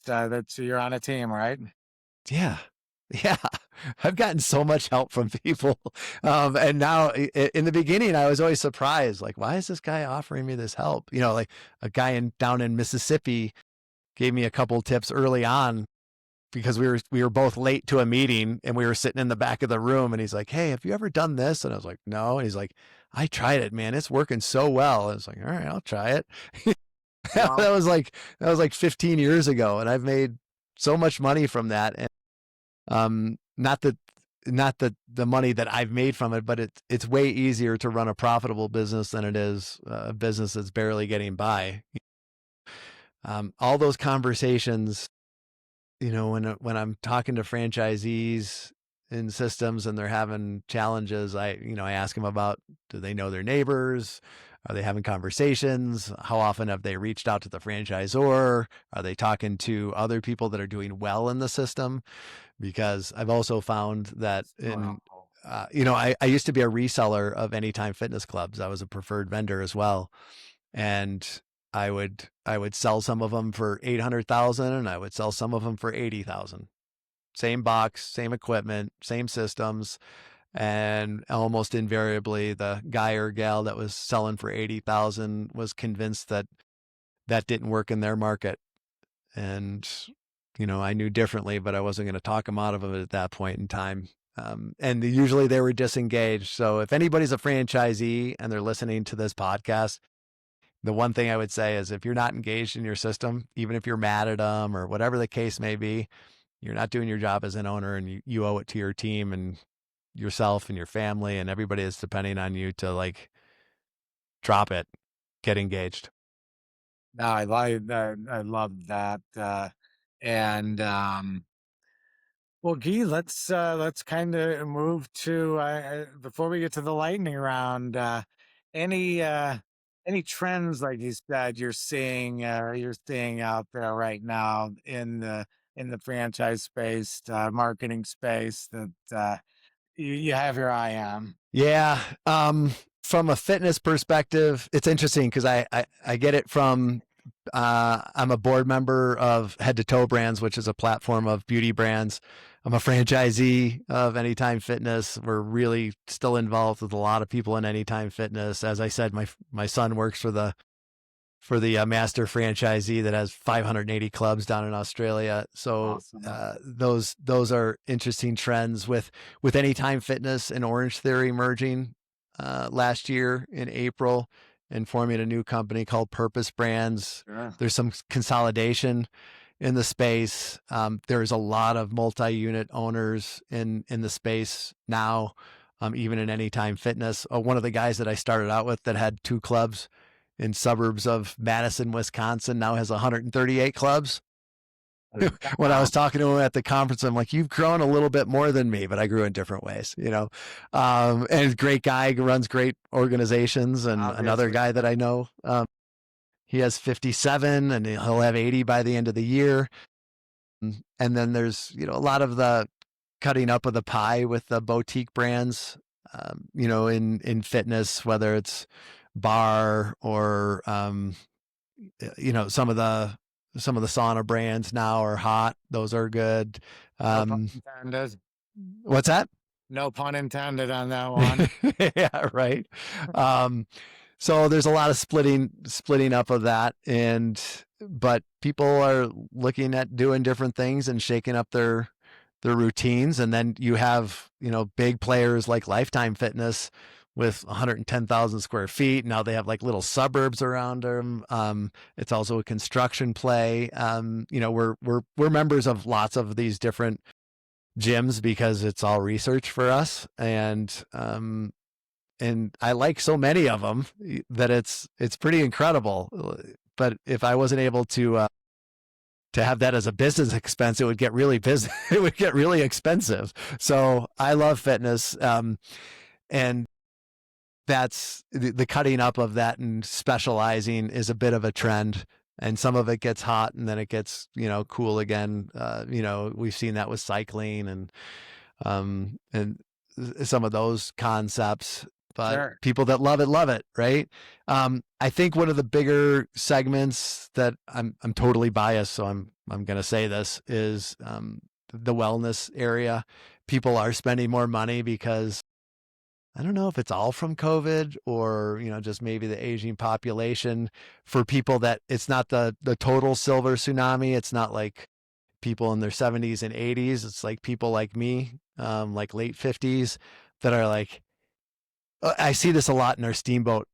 you're on a team, right? Yeah. Yeah. I've gotten so much help from people. And now in the beginning, I was always surprised, like, why is this guy offering me this help? Like a guy down in Mississippi gave me a couple tips early on because we were both late to a meeting and we were sitting in the back of the room, and he's like, hey, have you ever done this? And I was like, no. And he's like, I tried it, man. It's working so well. And I was like, all right, I'll try it. that Well, was like, 15 years ago. And I've made so much money from that. And, not that, the money that I've made from it, but it's way easier to run a profitable business than it is a business that's barely getting by. All those conversations, when I'm talking to franchisees in systems and they're having challenges, I ask them about, do they know their neighbors? Are they having conversations? How often have they reached out to the franchisor? Are they talking to other people that are doing well in the system? Because I've also found that so helpful. I used to be a reseller of Anytime Fitness Clubs. I was a preferred vendor as well. And I would sell some of them for 800,000 and I would sell some of them for 80,000. Same box, same equipment, same systems. And almost invariably the guy or gal that was selling for 80,000 was convinced that that didn't work in their market. And, I knew differently, but I wasn't going to talk them out of it at that point in time. And usually they were disengaged. So if anybody's a franchisee and they're listening to this podcast, the one thing I would say is if you're not engaged in your system, even if you're mad at them or whatever the case may be, you're not doing your job as an owner, and you owe it to your team and yourself and your family and everybody that's depending on you to, like, drop it, get engaged. No, I like that. I love that. And Well, Guy, let's kind of move to before we get to the lightning round. Any uh, any trends, like you said, you're seeing out there right now in the franchise space, marketing space that you have your eye on? Yeah. From a fitness perspective, it's interesting because I get it from, I'm a board member of Head to Toe Brands, which is a platform of beauty brands. I'm a franchisee of Anytime Fitness. We're really still involved with a lot of people in Anytime Fitness. As I said, my son works for the master franchisee that has 580 clubs down in Australia. So Awesome. those are interesting trends with Anytime Fitness and Orange Theory merging last year in April and forming a new company called Purpose Brands. Sure. There's some consolidation in the space. There's a lot of multi-unit owners in the space now, even in Anytime Fitness. One of the guys that I started out with that had 2 clubs in suburbs of Madison, Wisconsin, now has 138 clubs. When I was talking to him at the conference, I'm like, you've grown a little bit more than me, but I grew in different ways, and he's a great guy, runs great organizations. And Obviously. another guy that I know, he has 57 and he'll have 80 by the end of the year. And then there's, a lot of the cutting up of the pie with the boutique brands, in fitness, whether it's bar or, some of the sauna brands now are hot. Those are good. No pun intended. What's that? No pun intended on that one. Yeah, right. So there's a lot of splitting up of that, but people are looking at doing different things and shaking up their routines. And then you have, big players like Lifetime Fitness with 110,000 square feet. Now they have like little suburbs around them. It's also a construction play. We're members of lots of these different gyms because it's all research for us. And I like so many of them that it's pretty incredible. But if I wasn't able to have that as a business expense, it would get really it would get really expensive. So I love fitness. And that's the cutting up of that and specializing is a bit of a trend, and some of it gets hot and then it gets, cool again. We've seen that with cycling and some of those concepts, but Sure. people that love it. Right. I think one of the bigger segments that I'm totally biased, so I'm going to say this, is the wellness area. People are spending more money because I don't know if it's all from COVID or, just maybe the aging population. For people that it's not the total silver tsunami. It's not like people in their 70s and 80s. It's like people like me, like late 50s, that are like, I see this a lot in our Steamboat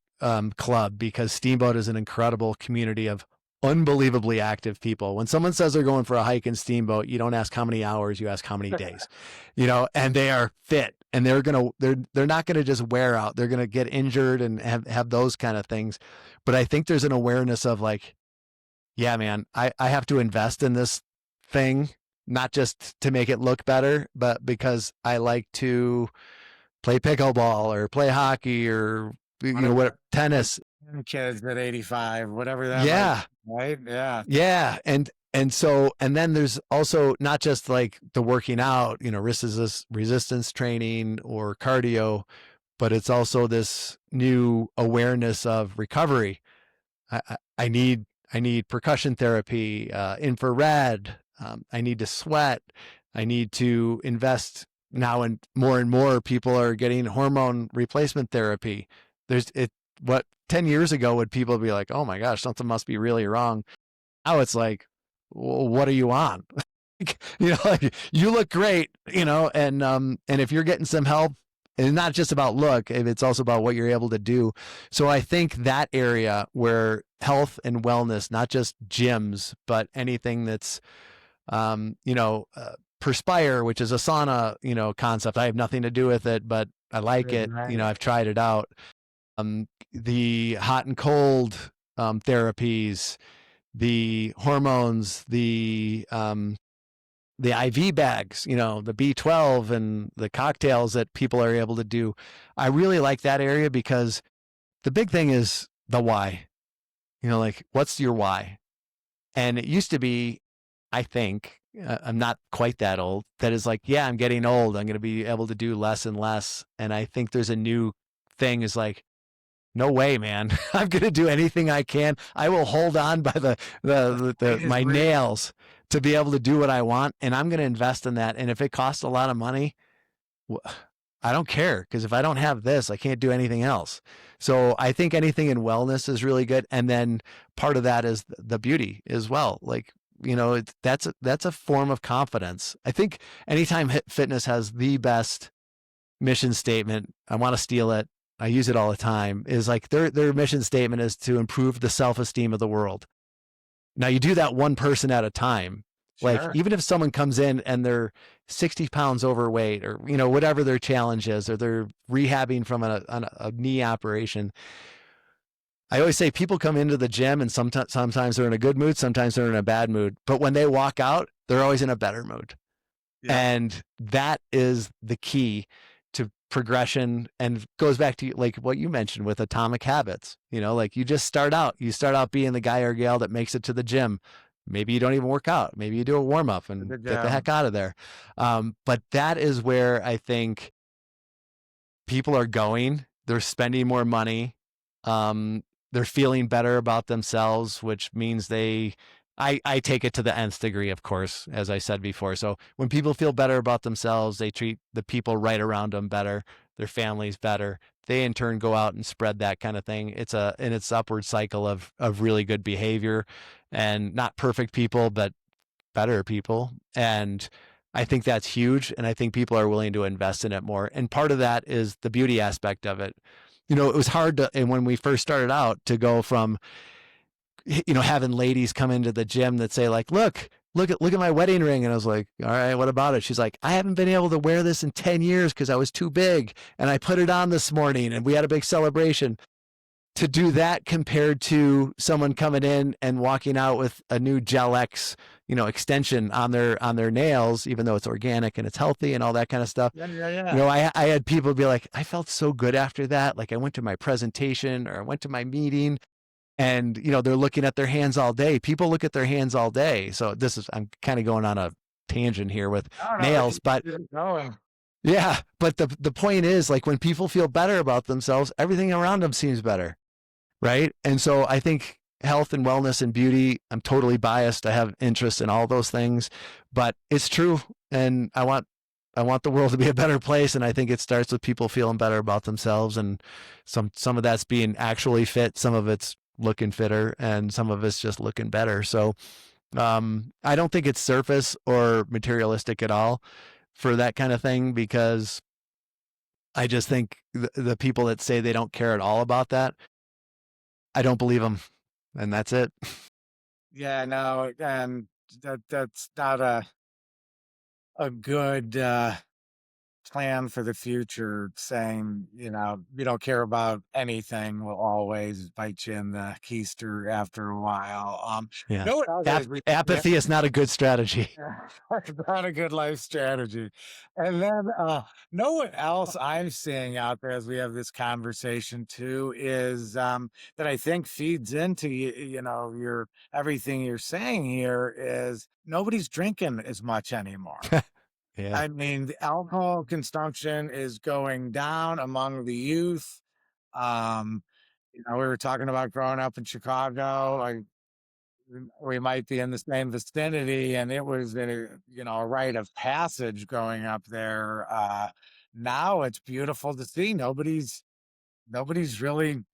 club, because Steamboat is an incredible community of unbelievably active people. When someone says they're going for a hike in Steamboat, you don't ask how many hours, you ask how many days, and they are fit, and they're not going to just wear out. They're going to get injured and have those kind of things. But I think there's an awareness of like, yeah, man, I have to invest in this thing, not just to make it look better, but because I like to play pickleball or play hockey or, what, tennis. Kids at 85, whatever that Yeah. might be, right? Yeah. Yeah. And then there's also not just like the working out, resistance training or cardio, but it's also this new awareness of recovery. I need percussion therapy, infrared. I need to sweat. I need to invest now, and more people are getting hormone replacement therapy. What 10 years ago would people be like, oh my gosh, something must be really wrong. Now it's like, well, what are you on? Like, you look great, and if you're getting some help, and not just about look, it's also about what you're able to do. So I think that area where health and wellness, not just gyms, but anything that's, Perspire, which is a sauna, concept. I have nothing to do with it, but I like it. Right. I've tried it out. The hot and cold therapies, the hormones, the IV bags, the B12 and the cocktails that people are able to do. I really like that area because the big thing is the why. Like, what's your why? And it used to be, I think, I'm not quite that old, that is like, yeah, I'm getting old, I'm going to be able to do less and less. And I think there's a new thing is like, no way, man. I'm going to do anything I can. I will hold on by my nails to be able to do what I want. And I'm going to invest in that. And if it costs a lot of money, I don't care, because if I don't have this, I can't do anything else. So I think anything in wellness is really good. And then part of that is the beauty as well. Like, that's a form of confidence. I think Anytime Fitness has the best mission statement. I want to steal it. I use it all the time. Is like their mission statement is to improve the self-esteem of the world. Now you do that one person at a time. Like Sure. even if someone comes in and they're 60 pounds overweight or, whatever their challenge is, or they're rehabbing from a knee operation. I always say people come into the gym and sometimes they're in a good mood, sometimes they're in a bad mood. But when they walk out, they're always in a better mood. Yeah. And that is the key to progression, and goes back to like what you mentioned with atomic habits. Like you start out being the guy or gal that makes it to the gym. Maybe you don't even work out. Maybe you do a warm up and get the heck out of there. But that is where I think people are going. They're spending more money. They're feeling better about themselves, which means I take it to the nth degree, of course, as I said before. So when people feel better about themselves, they treat the people right around them better, their families better. They in turn go out and spread that kind of thing. It's upward cycle of really good behavior, and not perfect people, but better people. And I think that's huge. And I think people are willing to invest in it more. And part of that is the beauty aspect of it. It was hard and when we first started out, to go from, having ladies come into the gym that say like, look at my wedding ring. And I was like, all right, what about it? She's like, I haven't been able to wear this in 10 years because I was too big. And I put it on this morning and we had a big celebration. To do that compared to someone coming in and walking out with a new Gel X, extension on their nails, even though it's organic and it's healthy and all that kind of stuff. Yeah. I had people be like, I felt so good after that. Like I went to my presentation or I went to my meeting, and, they're looking at their hands all day. People look at their hands all day. So I'm kind of going on a tangent here with nails, but yeah, but the point is, like, when people feel better about themselves, everything around them seems better. Right. And so I think health and wellness and beauty, I'm totally biased. I have interest in all those things, but it's true. And I want the world to be a better place. And I think it starts with people feeling better about themselves. And some of that's being actually fit. Some of it's looking fitter, and some of it's just looking better. So I don't think it's surface or materialistic at all for that kind of thing, because I just think the people that say they don't care at all about that, I don't believe them, and that's it. Yeah, no, and that's not a good plan for the future, saying, you don't care about anything will always bite you in the keister after a while. Yeah. No, what else is Apathy is not a good strategy. That's not a good life strategy. And then, know what else I'm seeing out there as we have this conversation too is that I think feeds into your everything you're saying here is nobody's drinking as much anymore. Yeah. I mean, the alcohol consumption is going down among the youth. Um, we were talking about growing up in Chicago. We might be in the same vicinity, and it was a rite of passage going up there. Now it's beautiful to see. Nobody's really.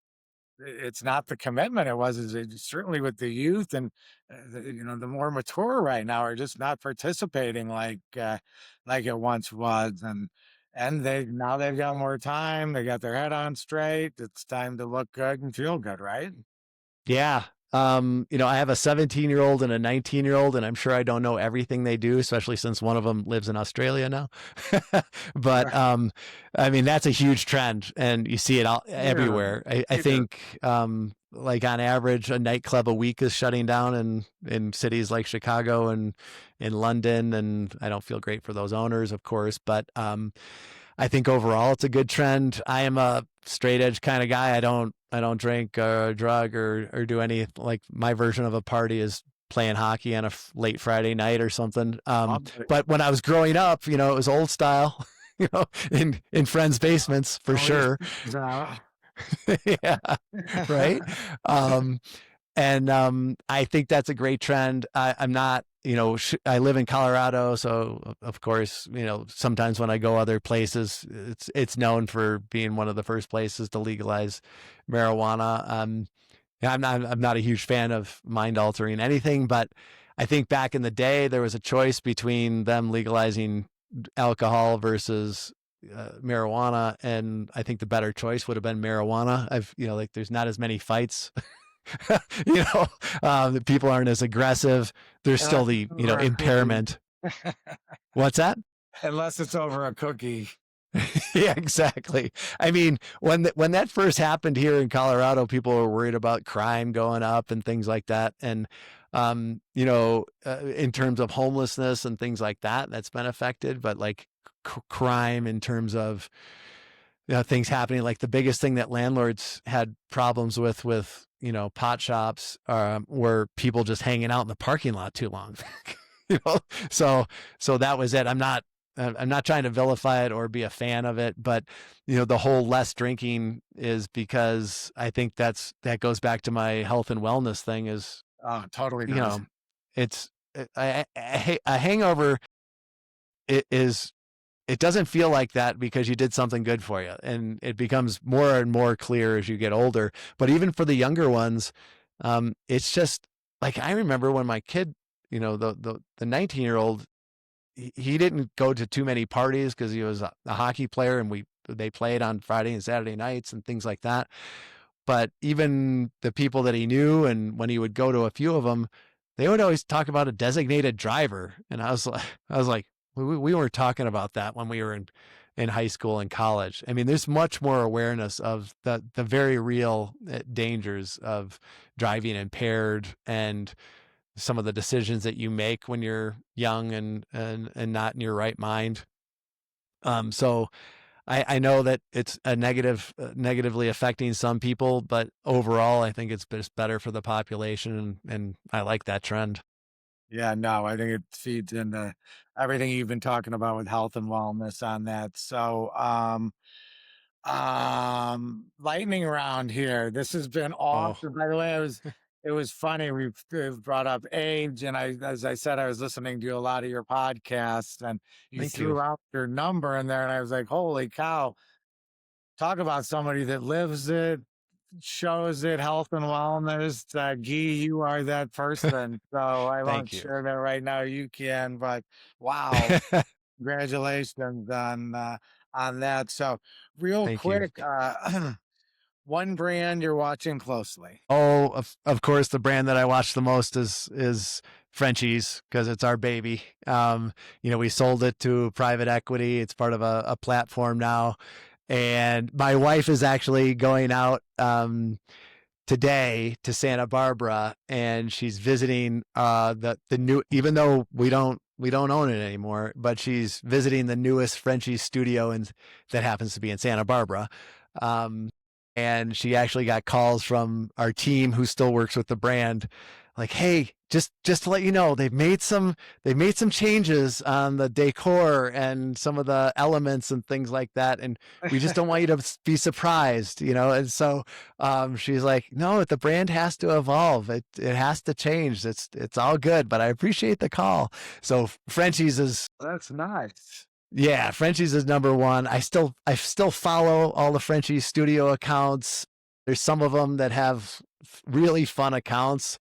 It's not the commitment it was. Certainly with the youth and the more mature right now are just not participating like it once was, and they've got more time. They got their head on straight. It's time to look good and feel good, right? Yeah. I have a 17-year-old and a 19-year-old, and I'm sure I don't know everything they do, especially since one of them lives in Australia now. But I mean, that's a huge trend, and you see it everywhere. I think like on average, a nightclub a week is shutting down in cities like Chicago and in London, and I don't feel great for those owners, of course, but I think overall it's a good trend. I am a straight edge kind of guy. I don't drink or drug or do any, like, my version of a party is playing hockey on a late Friday night or something. But when I was growing up, it was old style, in friends' basements for sure. Yeah. Right. And I think that's a great trend. I'm not, I live in Colorado, so of course, sometimes when I go other places, it's known for being one of the first places to legalize marijuana. I'm not a huge fan of mind altering anything, but I think back in the day there was a choice between them legalizing alcohol versus marijuana, and I think the better choice would have been marijuana. Like, there's not as many fights The people aren't as aggressive. There's still Unless the, it's over a cookie. impairment. What's that? Unless it's over a cookie. Yeah, exactly. I mean, when that first happened here in Colorado, people were worried about crime going up and things like that. And, in terms of homelessness and things like that, that's been affected. But like crime in terms of, things happening, like the biggest thing that landlords had problems with, pot shops, were people just hanging out in the parking lot too long. you know, so that was it. I'm not trying to vilify it or be a fan of it, but the whole less drinking is because I think that goes back to my health and wellness thing is, Oh, totally you does. know, it's a hangover. It doesn't feel like that because you did something good for you, and it becomes more and more clear as you get older. But even for the younger ones, it's just like, I remember when my kid, the 19-year-old, he didn't go to too many parties because he was a hockey player, and they played on Friday and Saturday nights and things like that. But even the people that he knew, and when he would go to a few of them, they would always talk about a designated driver. And I was like, we weren't talking about that when we were in high school and college. I mean, there's much more awareness of the very real dangers of driving impaired, and some of the decisions that you make when you're young and not in your right mind. So I know that it's negatively affecting some people, but overall, I think it's just better for the population, and I like that trend. Yeah, no, I think it feeds into everything you've been talking about with health and wellness on that. So, lightning round here. This has been Oh, awesome. By the way, it was funny. We've brought up age, and as I said, I was listening to a lot of your podcasts, and you thank you. threw out your number in there, and I was like, holy cow. Talk about somebody that lives it, shows it, health and wellness. Guy, you are that person. So I won't Thank you. share that right now. You can, but wow, congratulations on that. So real Thank you. quick, one brand you're watching closely. Oh, of course, the brand that I watch the most is Frenchies, because it's our baby. We sold it to private equity. It's part of a platform now, and my wife is actually going out today to Santa Barbara, and she's visiting the new, even though we don't own it anymore, but she's visiting the newest Frenchie studio, and that happens to be in Santa Barbara. Um, and she actually got calls from our team who still works with the brand, like, hey, just to let you know, they've made some changes on the decor and some of the elements and things like that, and we just don't want you to be surprised. And so she's like, no, the brand has to evolve. It has to change. It's all good, but I appreciate the call. So Frenchies is, That's nice. yeah, Frenchies is number one. I still follow all the Frenchies studio accounts. There's some of them that have really fun accounts.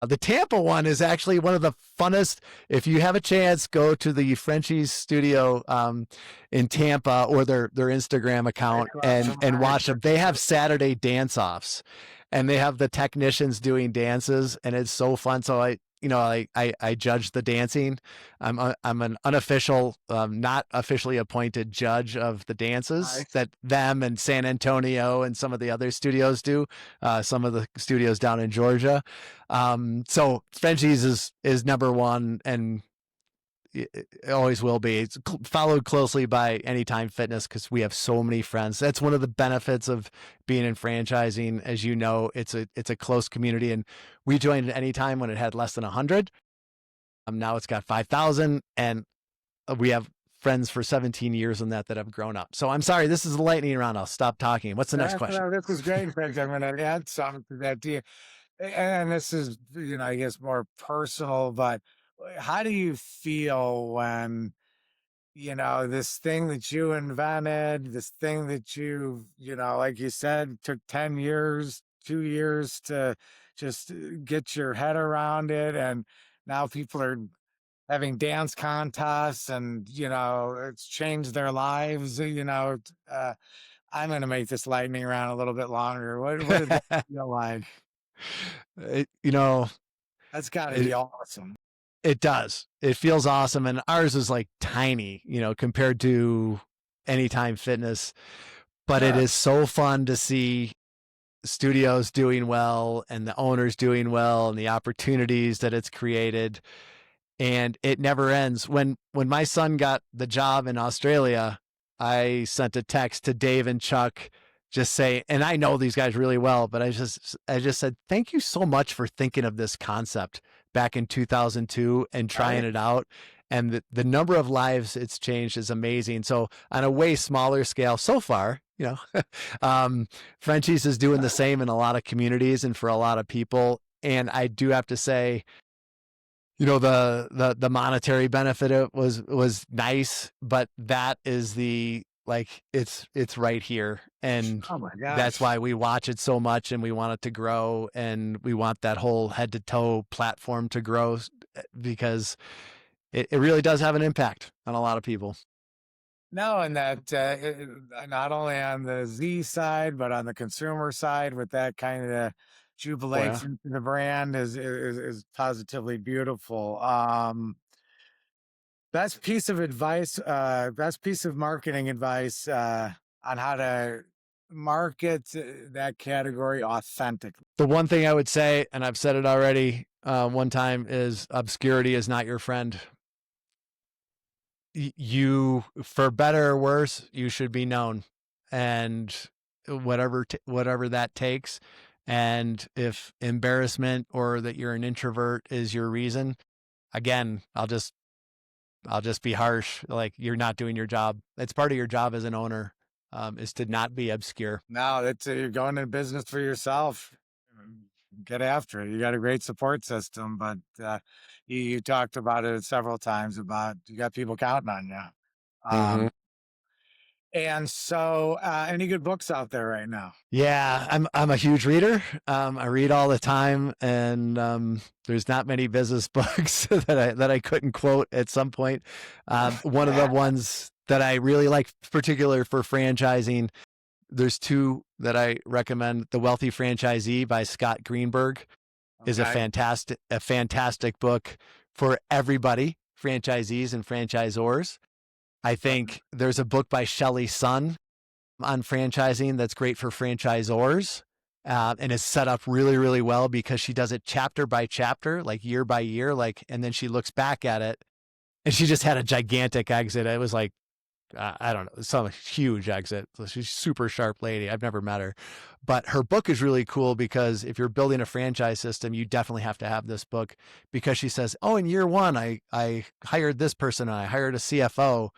The Tampa one is actually one of the funnest. If you have a chance, go to the Frenchies studio in Tampa, or their Instagram Right account, across and from and my watch them. They have Saturday dance offs, and they have the technicians doing dances, and it's so fun. So I judge the dancing. I'm an unofficial, not officially appointed judge of the dances nice. that them and San Antonio and some of the other studios do. Some of the studios down in Georgia. So Frenchies is number one, and it always will be. It's followed closely by Anytime Fitness, because we have so many friends. That's one of the benefits of being in franchising. As you know, it's a close community, and we joined at Anytime when it had less than 100. Now it's got 5,000, and we have friends for 17 years in that have grown up. So I'm sorry, this is the lightning round. I'll stop talking. What's the next question? This was great. In fact, I'm going to add something to that. And this is, I guess more personal, but how do you feel when, this thing that you invented, this thing that like you said, took 10 years, 2 years to just get your head around it. And now people are having dance contests, and, it's changed their lives. I'm going to make this lightning round a little bit longer. What did that feel like? You know, That's got to it, be awesome. it does. It feels awesome. And ours is like tiny, compared to Anytime Fitness. But it Sure. is so fun to see studios doing well and the owners doing well and the opportunities that it's created. And it never ends. When my son got the job in Australia, I sent a text to Dave and Chuck, just say, and I know these guys really well, but I just said, thank you so much for thinking of this concept back in 2002 and trying Right. it out. And the number of lives it's changed is amazing. So on a way smaller scale so far, Frenchies is doing the same in a lot of communities and for a lot of people. And I do have to say, the monetary benefit it was nice, but that is it's right here. And Oh my that's gosh. why we watch it so much and we want it to grow and we want that whole head to toe platform to grow because it really does have an impact on a lot of people. No, and that not only on the Z side, but on the consumer side, with that kind of Oh yeah. jubilation to the brand is positively beautiful. Best piece of advice, best piece of marketing advice on how to market that category authentically. The one thing I would say, and I've said it already one time, is obscurity is not your friend. You, for better or worse, you should be known, and whatever that takes. And if embarrassment or that you're an introvert is your reason, again, I'll just be harsh. Like, you're not doing your job. It's part of your job as an owner, is to not be obscure. No, that's you're going into business for yourself. Get after it. You got a great support system, but you talked about it several times about you got people counting on you. Mm-hmm. And so, any good books out there right now? Yeah, I'm a huge reader. I read all the time, and there's not many business books that I couldn't quote at some point. One of the ones that I really like, particular for franchising, there's two that I recommend. The Wealthy Franchisee by Scott Greenberg is a Okay. fantastic book for everybody, franchisees and franchisors. I think there's a book by Shelley Sun on franchising that's great for franchisors, and is set up really, really well because she does it chapter by chapter, like year by year, and then she looks back at it, and she just had a gigantic exit. It was like, I don't know, some huge exit. She's a super sharp lady. I've never met her, but her book is really cool because if you're building a franchise system, you definitely have to have this book, because she says, oh, in year one, I hired this person and I hired a CFO.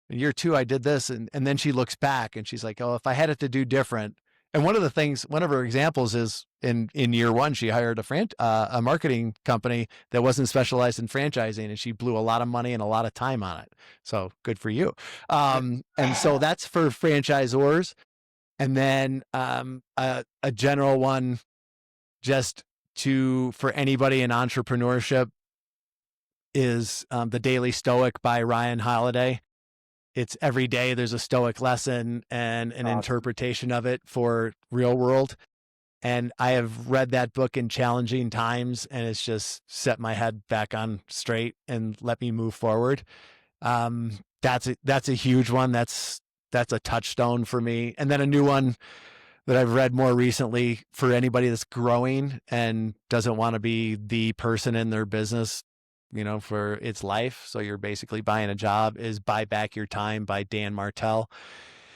In year two, I did this. And then she looks back and she's like, oh, if I had it to do different. And one of her examples is in year one, she hired a marketing company that wasn't specialized in franchising, and she blew a lot of money and a lot of time on it. So good for you. And so that's for franchisors. And then a general one, just for anybody in entrepreneurship, is The Daily Stoic by Ryan Holiday. It's every day there's a Stoic lesson and an Awesome. interpretation of it for real world. And I have read that book in challenging times, and it's just set my head back on straight and let me move forward. That's a huge one. That's a touchstone for me. And then a new one that I've read more recently for anybody that's growing and doesn't want to be the person in their business, for its life. So you're basically buying a job, is Buy Back Your Time by Dan Martell.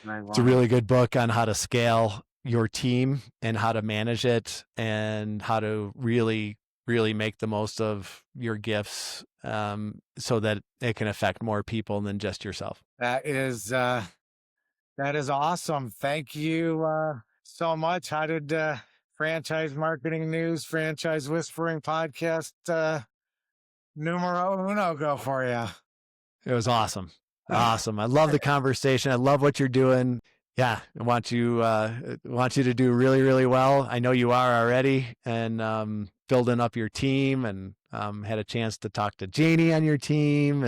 I It's a want really good book on how to scale your team and how to manage it and how to really, really make the most of your gifts, so that it can affect more people than just yourself. that is awesome. Thank you so much. How did Franchise Marketing News, Franchise Whispering Podcast numero uno go for you? It was awesome. Awesome. I love the conversation. I love what you're doing. Yeah, I want you to do really, really well. I know you are already, and building up your team, and had a chance to talk to Janie on your team.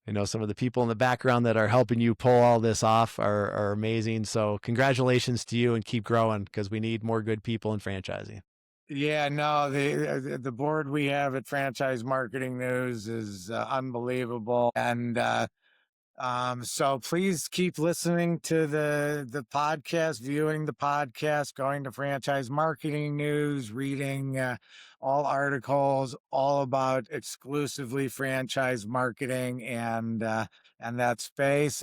I know some of the people in the background that are helping you pull all this off are amazing. So congratulations to you, and keep growing, because we need more good people in franchising. Yeah, no, the board we have at Franchise Marketing News is unbelievable, and so please keep listening to the podcast, viewing the podcast, going to Franchise Marketing News, reading all articles all about exclusively franchise marketing and that space.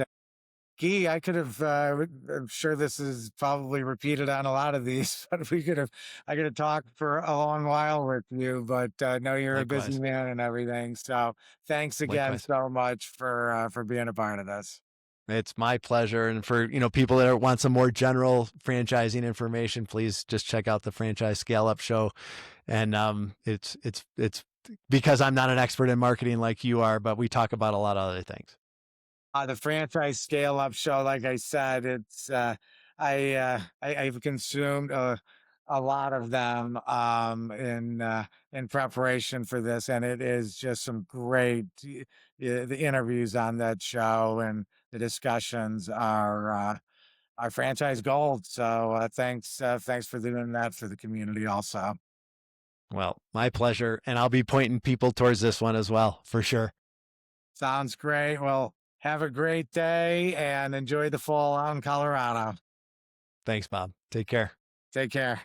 Guy, I could have. I'm sure this is probably repeated on a lot of these, but we could have. I could have talked for a long while with you, but know you're a busy Likewise. man and everything. So thanks again Likewise. so much for being a part of this. It's my pleasure. And for, people that want some more general franchising information, please just check out the Franchise Scale Up Show. And it's because I'm not an expert in marketing like you are, but we talk about a lot of other things. The Franchise Scale Up Show, like I said, it's I've consumed a lot of them in preparation for this, and it is just some great the interviews on that show and the discussions are franchise gold. So thanks for doing that for the community also. Well, my pleasure. And I'll be pointing people towards this one as well, for sure. Sounds great. Well, have a great day and enjoy the fall out in Colorado. Thanks, Bob. Take care. Take care.